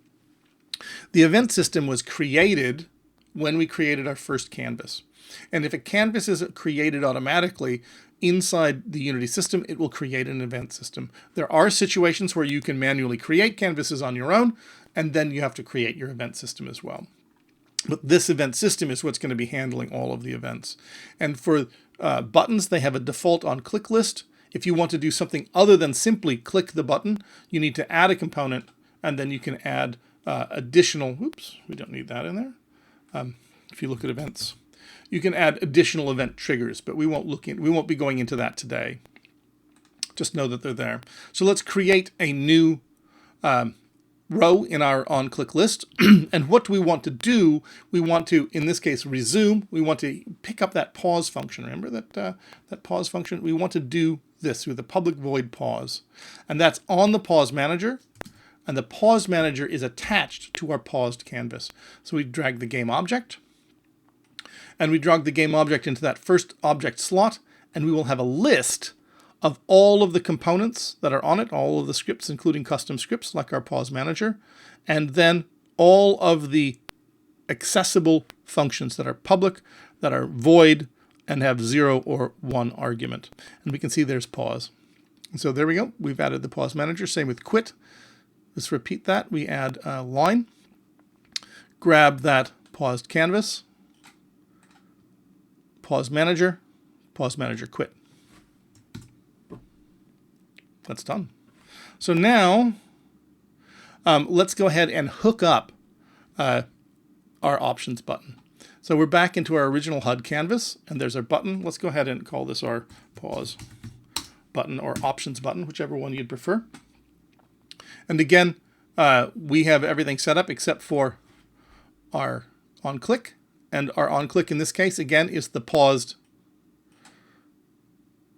The event system was created when we created our first canvas. And if a canvas is created automatically inside the Unity system, it will create an event system. There are situations where you can manually create canvases on your own, and then you have to create your event system as well. But this event system is what's going to be handling all of the events. And for buttons, they have a default on-click list. If you want to do something other than simply click the button, you need to add a component, and then you can add additional, oops, we don't need that in there. If you look at events, you can add additional event triggers, but we won't be going into that today. Just know that they're there. So let's create a new row in our on-click list. And what do we want to do? We want to, in this case, resume. We want to pick up that pause function. Remember that pause function? We want to do this with the public void pause. And that's on the pause manager. And the pause manager is attached to our paused canvas. So we drag the game object. And we drag the game object into that first object slot. And we will have a list of all of the components that are on it, all of the scripts, including custom scripts like our pause manager, and then all of the accessible functions that are public, that are void, and have 0 or 1 argument. And we can see there's pause. And so there we go. We've added the pause manager. Same with quit. Let's repeat that. We add a line, grab that paused canvas, pause manager quit. That's done. So now let's go ahead and hook up our options button. So we're back into our original HUD canvas, and there's our button. Let's go ahead and call this our pause button or options button, whichever one you'd prefer. And again, we have everything set up except for our on-click. And our on-click in this case, again, is the paused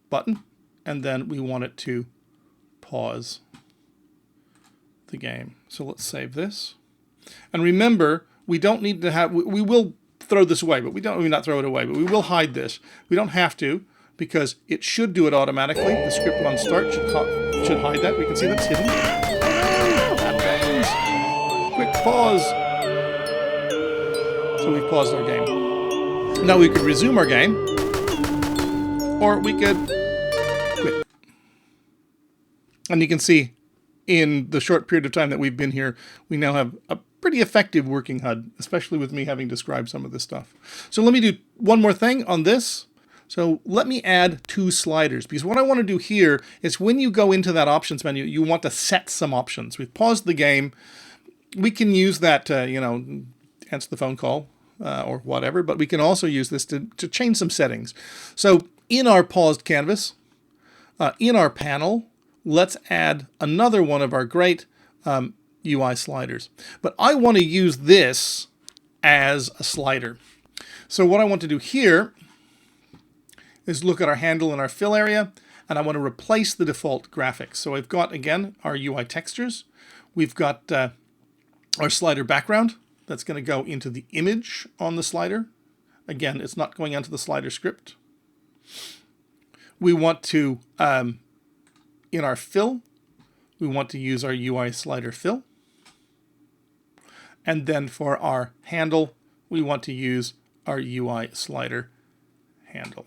button. And then we want it to pause the game. So let's save this. And remember, we don't need to have, we will throw this away, but we not throw it away, but we will hide this. We don't have to, because it should do it automatically. The script on start should hide that. We can see that's hidden. Quick pause. So we've paused our game. Now we could resume our game, or we could quit. And you can see in the short period of time that we've been here, we now have a pretty effective working HUD, especially with me having described some of this stuff. So let me do one more thing on this. So let me add 2 sliders, because what I want to do here is when you go into that options menu, you want to set some options. We've paused the game. We can use that to, answer the phone call or whatever, but we can also use this to change some settings. So in our paused canvas, in our panel, let's add another one of our great UI sliders. But I want to use this as a slider. So what I want to do here is look at our handle and our fill area, and I want to replace the default graphics. So I've got, again, our UI textures. We've got our slider background. That's going to go into the image on the slider. Again, it's not going onto the slider script. We want to, in our fill, we want to use our UI slider fill. And then for our handle, we want to use our UI slider handle.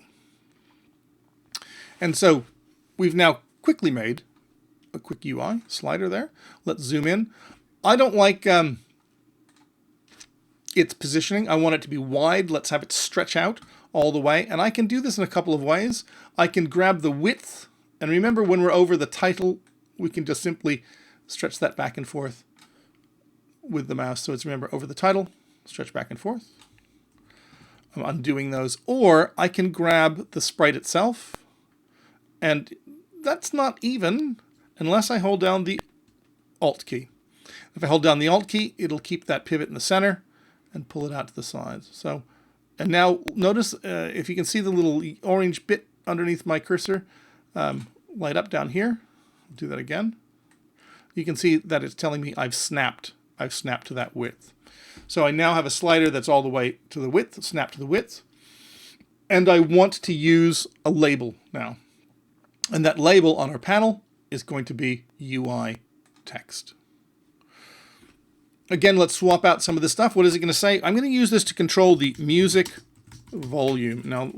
And so we've now quickly made a quick UI slider there. Let's zoom in. I don't like its positioning. I want it to be wide. Let's have it stretch out all the way. And I can do this in a couple of ways. I can grab the width. And remember, when we're over the title, we can just simply stretch that back and forth with the mouse. So it's, remember, over the title, stretch back and forth. I'm undoing those. Or I can grab the sprite itself. And that's not even unless I hold down the Alt key. If I hold down the Alt key, it'll keep that pivot in the center and pull it out to the sides. So, and now notice if you can see the little orange bit underneath my cursor light up down here. I'll do that again. You can see that it's telling me I've snapped to that width. So I now have a slider that's all the way to the width, snap to the width. And I want to use a label now. And that label on our panel is going to be UI text. Again, let's swap out some of this stuff. What is it going to say? I'm going to use this to control the music volume. Now,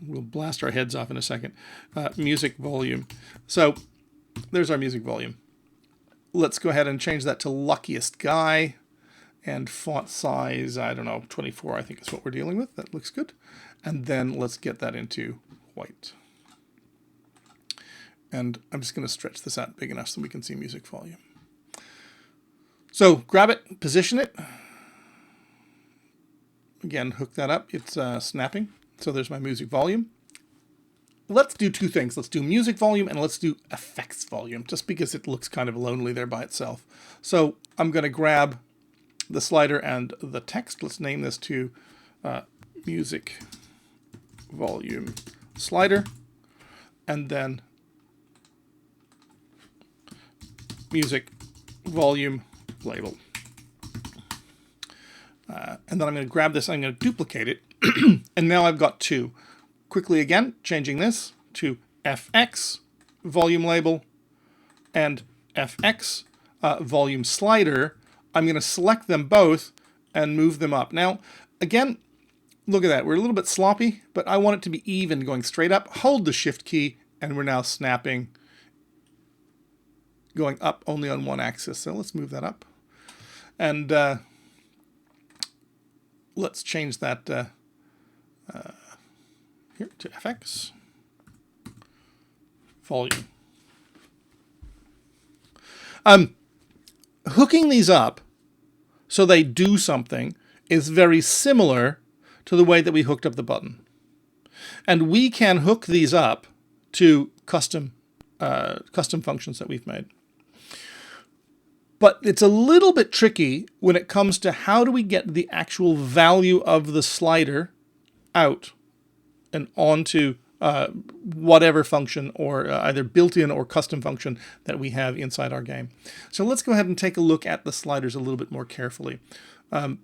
we'll blast our heads off in a second. Music volume. So there's our music volume. Let's go ahead and change that to luckiest guy. And font size, I don't know, 24 I think is what we're dealing with. That looks good. And then let's get that into white. And I'm just going to stretch this out big enough so we can see music volume. So grab it, position it. Again, hook that up. It's snapping. So there's my music volume. let's do two things. Let's do music volume and let's do effects volume, just because it looks kind of lonely there by itself. So I'm going to grab the slider and the text. Let's name this to music volume slider, and then music volume label. And then I'm going to grab this, I'm going to duplicate it, and now I've got two. Quickly again, changing this to FX volume label and FX volume slider. I'm going to select them both and move them up. Now, again, look at that. We're a little bit sloppy, but I want it to be even, going straight up. Hold the Shift key, and we're now snapping, going up only on one axis. So let's move that up. And let's change that here to FX volume. Hooking these up so they do something is very similar to the way that we hooked up the button. And we can hook these up to custom functions that we've made. But it's a little bit tricky when it comes to how do we get the actual value of the slider out and onto whatever function, or either built-in or custom function that we have inside our game. So let's go ahead and take a look at the sliders a little bit more carefully. I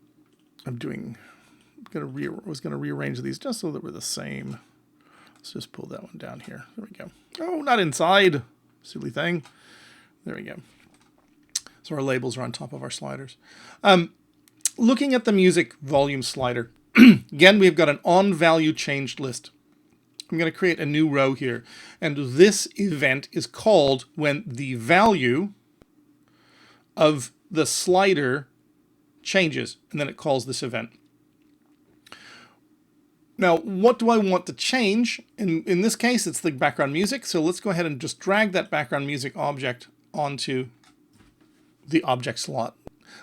was going to rearrange these just so that we're the same. Let's just pull that one down here. There we go. Oh, not inside. Silly thing. There we go. So our labels are on top of our sliders. Looking at the music volume slider, again, we've got an on value changed list. I'm going to create a new row here. And this event is called when the value of the slider changes. And then it calls this event. Now, what do I want to change? In this case, it's the background music. So let's go ahead and just drag that background music object onto the object slot.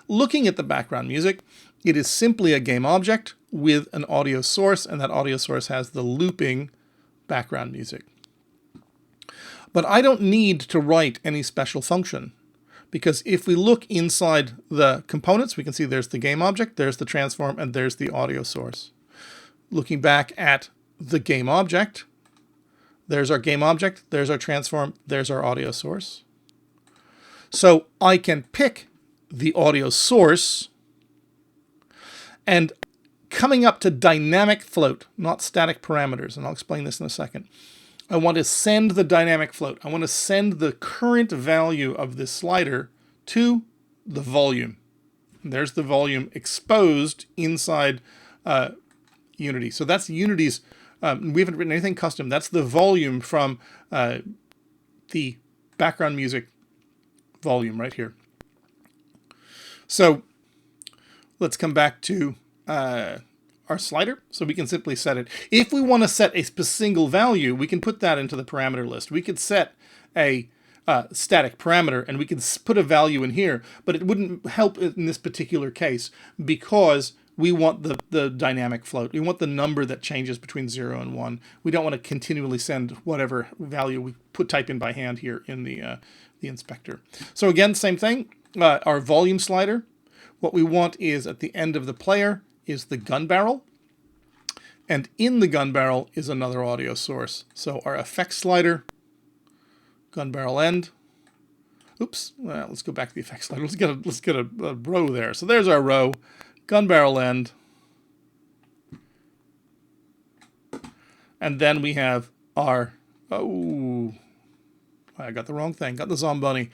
Looking at the background music, it is simply a game object with an audio source, and that audio source has the looping background music. But I don't need to write any special function, because if we look inside the components, we can see there's the game object, there's the transform, and there's the audio source. Looking back at the game object, there's our game object, there's our transform, there's our audio source. So I can pick the audio source, and coming up to dynamic float, not static parameters, and I'll explain this in a second. I want to send the dynamic float. I want to send the current value of this slider to the volume. And there's the volume exposed inside Unity. So that's Unity's, we haven't written anything custom. That's the volume from the background music volume right here. So let's come back to our slider. So we can simply set it. If we want to set a single value, we can put that into the parameter list. We could set a static parameter and we could put a value in here, but it wouldn't help in this particular case because we want the dynamic float. We want the number that changes between 0 and 1. We don't want to continually send whatever value we type in by hand here in the inspector. So again, same thing. Our volume slider. What we want is at the end of the player is the gun barrel. And in the gun barrel is another audio source. So our effects slider, gun barrel end. Oops. Well, let's go back to the effects slider. Let's get a row there. So there's our row. Gun barrel end. And then we have our, oh, I got the wrong thing. Got the Zombunny.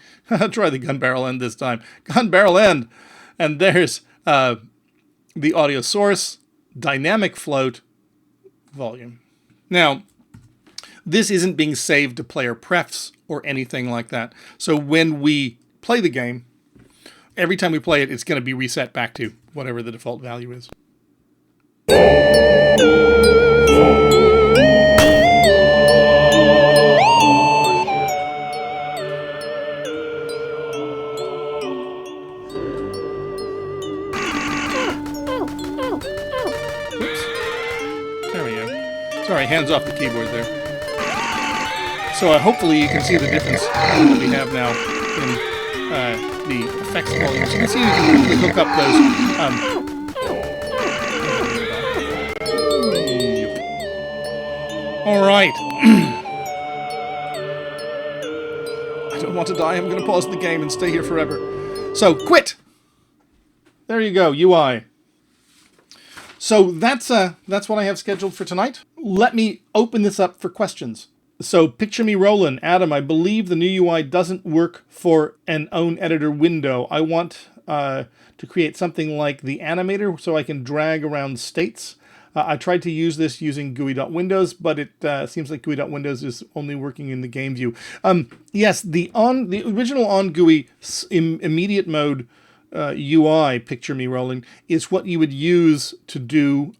Try the gun barrel end this time. Gun barrel end. And there's the audio source, dynamic float, volume. Now, this isn't being saved to player prefs or anything like that. So when we play the game, every time we play it, it's going to be reset back to whatever the default value is. Oops. There we go. Sorry, hands off the keyboard there. So hopefully you can see the difference that we have now in the effects volumes. You can see you can quickly hook up those. All right. I don't want to die. I'm going to pause the game and stay here forever. So quit. There you go, UI. So that's what I have scheduled for tonight. Let me open this up for questions. So picture me rolling. Adam, I believe the new UI doesn't work for an own editor window. I want to create something like the animator so I can drag around states. I tried to use this using GUI.Windows, but it seems like GUI.Windows is only working in the game view. Yes, the original on GUI immediate mode UI, picture me rolling, is what you would use to do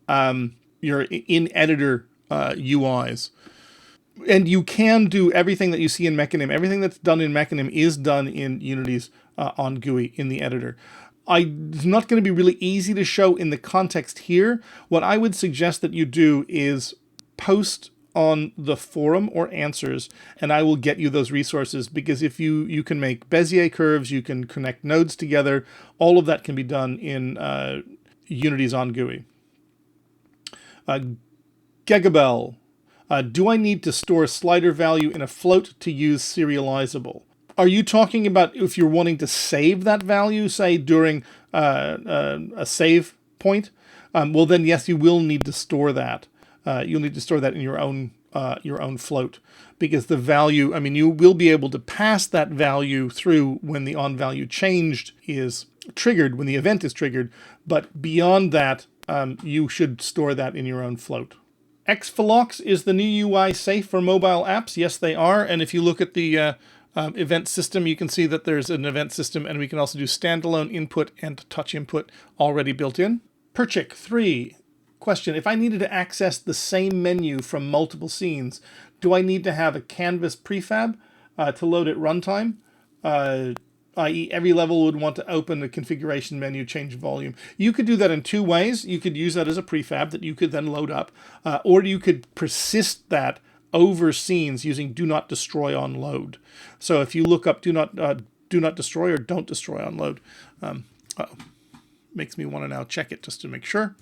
your in-editor UIs. And you can do everything that you see in Mechanim. Everything that's done in Mechanim is done in Unity's on GUI in the editor. It's not going to be really easy to show in the context here. What I would suggest that you do is post on the forum or answers, and I will get you those resources, because if you can make Bezier curves, you can connect nodes together, all of that can be done in Unity's on GUI. Gegabel. Do I need to store slider value in a float to use serializable? Are you talking about if you're wanting to save that value, say during a save point? Well, then yes, you will need to store that. You'll need to store that in your own float, because the value, I mean, you will be able to pass that value through when the on value changed is triggered, when the event is triggered. But beyond that, you should store that in your own float. Xphlox, is the new UI safe for mobile apps? Yes, they are. And if you look at the event system, you can see that there's an event system, and we can also do standalone input and touch input already built in. Perchik 3. Question: if I needed to access the same menu from multiple scenes, do I need to have a canvas prefab to load at runtime? I.e. every level would want to open the configuration menu, change volume. You could do that in two ways. You could use that as a prefab that you could then load up, or you could persist that over scenes using do not destroy on load. So if you look up do not destroy or don't destroy on load, makes me want to now check it just to make sure.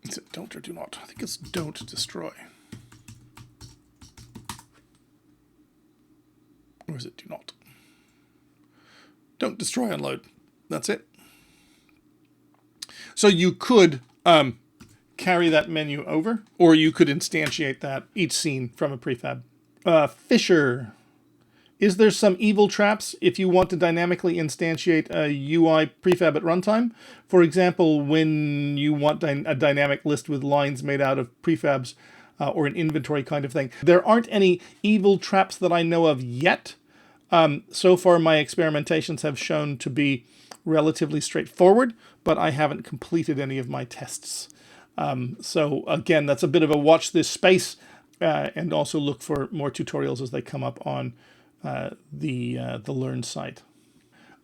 Is it don't or do not? I think it's don't destroy. Or is it do not? Don't destroy on load. That's it. So you could carry that menu over, or you could instantiate that each scene from a prefab. Fisher. Is there some evil traps if you want to dynamically instantiate a UI prefab at runtime? For example, when you want a dynamic list with lines made out of prefabs or an inventory kind of thing. There aren't any evil traps that I know of yet. So far, my experimentations have shown to be relatively straightforward, but I haven't completed any of my tests. So again, that's a bit of a watch this space, and also look for more tutorials as they come up on the Learn site.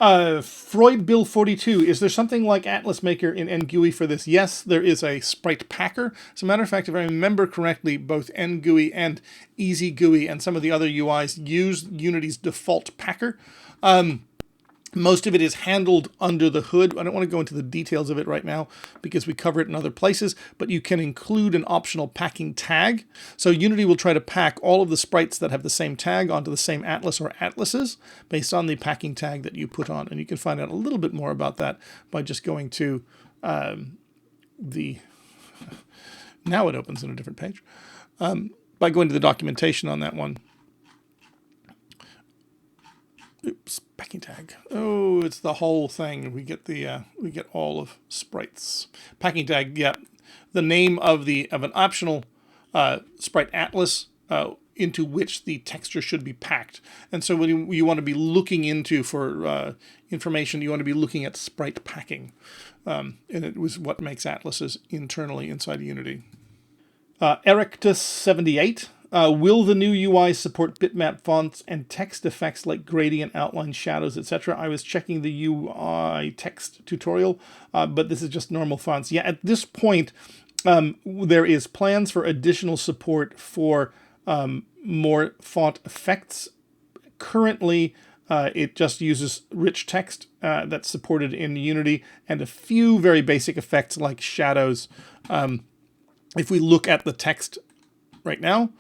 Freud Bill 42. Is there something like Atlas Maker in NGUI for this? Yes, there is a sprite packer. As a matter of fact, if I remember correctly, both NGUI and EasyGUI and some of the other UIs use Unity's default packer. Most of it is handled under the hood. I don't want to go into the details of it right now because we cover it in other places, but you can include an optional packing tag. So Unity will try to pack all of the sprites that have the same tag onto the same atlas or atlases based on the packing tag that you put on. And you can find out a little bit more about that by just going to now it opens in a different page. By going to the documentation on that one. Oops, packing tag. Oh, it's the whole thing. We get we get all of sprites. Packing tag, yeah. The name of an optional sprite atlas into which the texture should be packed. And so when you want to be looking into for information, you want to be looking at sprite packing. And it was what makes atlases internally inside Unity. Erectus78. Will the new UI support bitmap fonts and text effects like gradient, outline, shadows, etc.? I was checking the UI text tutorial, but this is just normal fonts. Yeah, at this point, There is plans for additional support for more font effects. Currently, it just uses rich text that's supported in Unity and a few very basic effects like shadows. If we look at the text right now,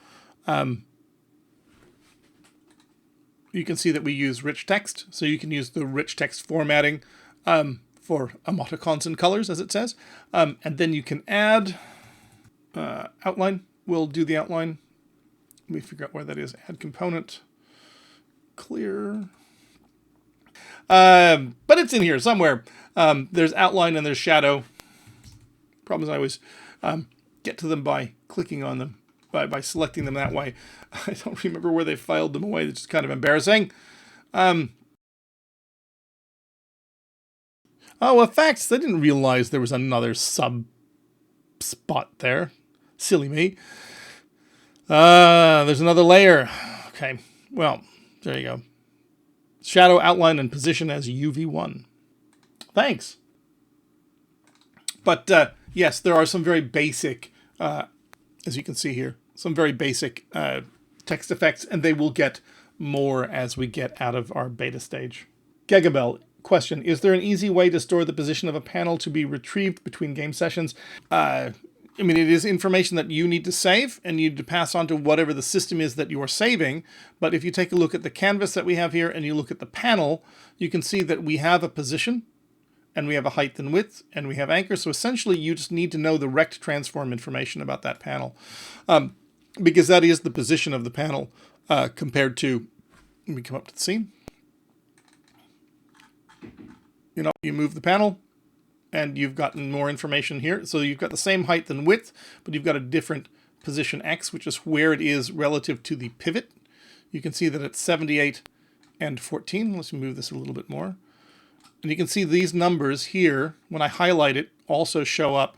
you can see that we use rich text. So you can use the rich text formatting for emoticons and colors, as it says. And then you can add outline. We'll do the outline. Let me figure out where that is. Add component. Clear. But it's in here somewhere. There's outline and there's shadow. Problem is I always get to them by clicking on them, by selecting them that way. I don't remember where they filed them away. It's just kind of embarrassing. Oh, effects. I didn't realize there was another sub spot there. Silly me. There's another layer. Okay. Well, there you go. Shadow, outline, and position as UV1. Thanks. But yes, there are some very basic, as you can see here, some very basic text effects, and they will get more as we get out of our beta stage. Gegabell. Question, is there an easy way to store the position of a panel to be retrieved between game sessions? I mean, it is information that you need to save and you need to pass on to whatever the system is that you are saving. But if you take a look at the canvas that we have here and you look at the panel, you can see that we have a position and we have a height and width and we have anchor. So essentially you just need to know the rect transform information about that panel because that is the position of the panel compared to, let me come up to the scene. You know, you move the panel and you've gotten more information here. So you've got the same height and width, but you've got a different position X, which is where it is relative to the pivot. You can see that it's 78 and 14. Let's move this a little bit more. And you can see these numbers here, when I highlight it, also show up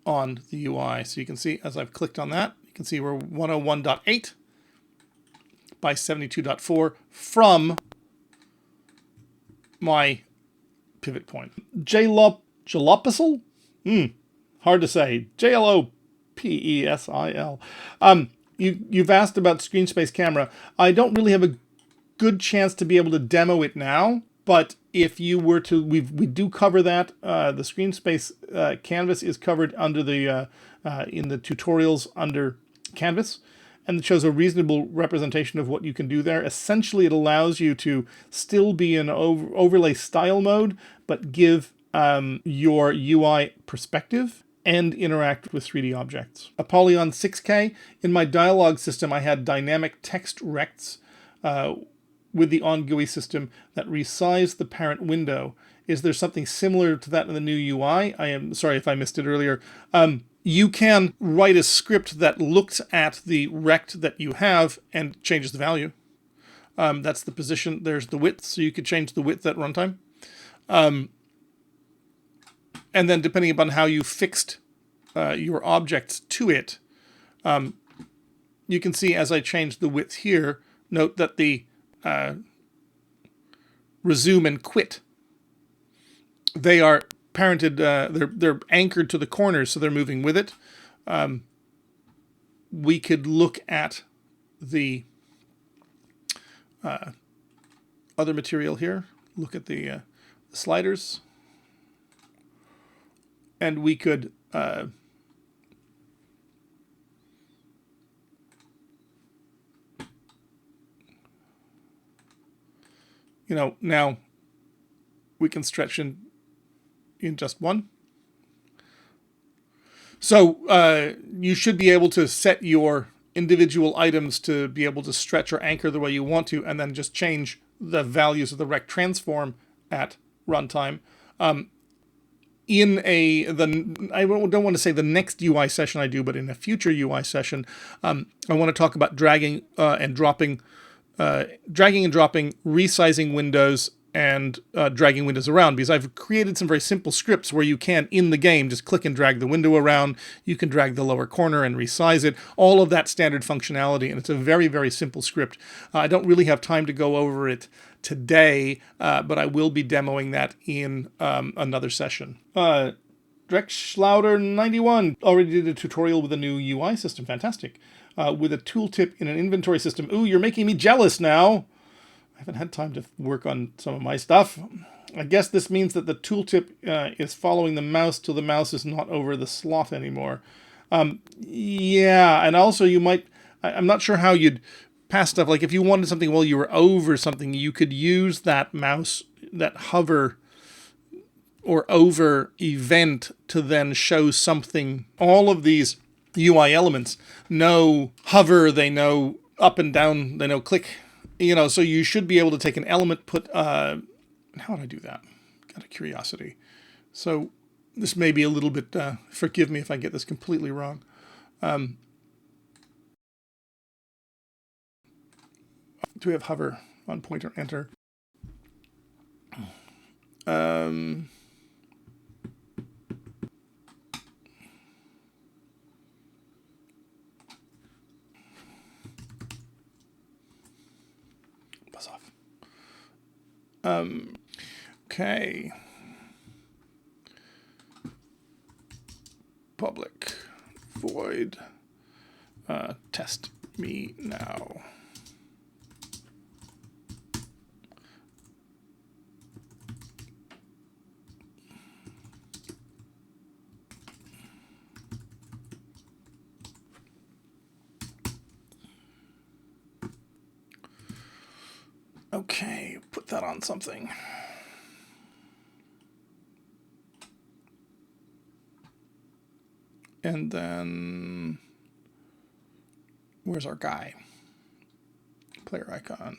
on the UI. So you can see, as I've clicked on that, you can see we're 101.8 by 72.4 from my pivot point. Jalopesal? Hard to say. Jalopessil. You've asked about screen space camera. I don't really have a good chance to be able to demo it now, but if you were to, we do cover that. The screen space canvas is covered under the in the tutorials under canvas, and it shows a reasonable representation of what you can do there. Essentially, it allows you to still be in overlay style mode, but give your UI perspective and interact with 3D objects. Apollyon 6K, in my dialogue system, I had dynamic text rects with the on-GUI system that resize the parent window. Is there something similar to that in the new UI? I am sorry if I missed it earlier. You can write a script that looks at the rect that you have and changes the value. That's the position. There's the width, so you could change the width at runtime. And then depending upon how you fixed your objects to it, you can see as I change the width here, note that the resume and quit, they are parented, they're anchored to the corners, so they're moving with it. We could look at the other material here, look at the sliders, and we could you know, now we can stretch in just one. So you should be able to set your individual items to be able to stretch or anchor the way you want to, and then just change the values of the rect transform at runtime. I don't want to say the next UI session I do, but in a future UI session, I want to talk about dragging and dropping, resizing windows, and dragging windows around, because I've created some very simple scripts where you can, in the game, just click and drag the window around. You can drag the lower corner and resize it. All of that standard functionality, and it's a very, very simple script. I don't really have time to go over it today, but I will be demoing that in another session. Drexschlauder91 already did a tutorial with a new UI system. Fantastic. With a tooltip in an inventory system. Ooh, you're making me jealous now. I haven't had time to work on some of my stuff. I guess this means that the tooltip is following the mouse till the mouse is not over the slot anymore. Yeah, and also you might... I'm not sure how you'd pass stuff. Like if you wanted something while you were over something, you could use that mouse, that hover or over event to then show something. All of these UI elements know hover, they know up and down, they know click. You know, so you should be able to take an element, put... how would I do that? Out of curiosity. So this may be a little bit... forgive me if I get this completely wrong. Do we have hover on pointer enter? Buzz off. Okay. Public void test me now. Okay, put that on something. And then, where's our guy? Player icon.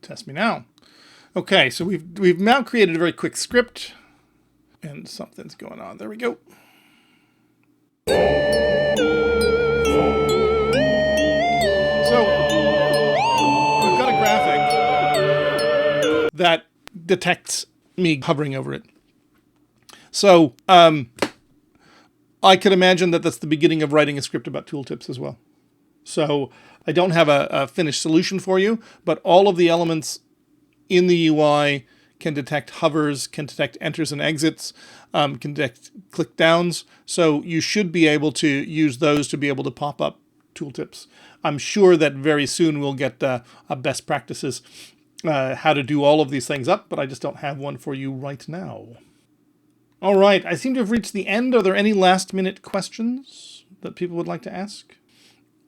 Test me now. Okay, so we've now created a very quick script, and something's going on. There we go. So we've got a graphic that detects me hovering over it. So I could imagine that that's the beginning of writing a script about tooltips as well. So I don't have a finished solution for you, but all of the elements in the UI can detect hovers, can detect enters and exits, can detect click downs. So you should be able to use those to be able to pop up tooltips. I'm sure that very soon we'll get a best practices how to do all of these things up, but I just don't have one for you right now. All right, I seem to have reached the end. Are there any last minute questions that people would like to ask?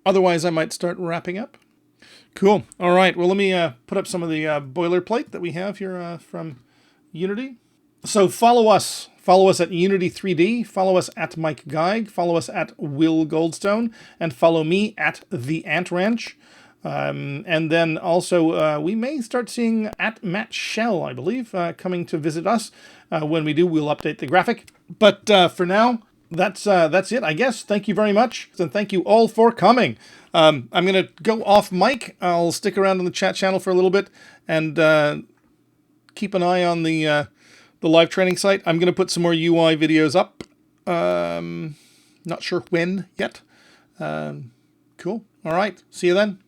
Otherwise, I might start wrapping up. Cool. All right. Well, let me put up some of the boilerplate that we have here from Unity. So follow us. Follow us at Unity 3D. Follow us at Mike Geig. Follow us at Will Goldstone. And follow me at The Ant Ranch. And then also we may start seeing at Matt Shell, I believe, coming to visit us. When we do, we'll update the graphic. But for now, that's it, I guess. Thank you very much. And thank you all for coming. I'm going to go off mic. I'll stick around on the chat channel for a little bit and keep an eye on the live training site. I'm going to put some more UI videos up. Not sure when yet. Cool. All right. See you then.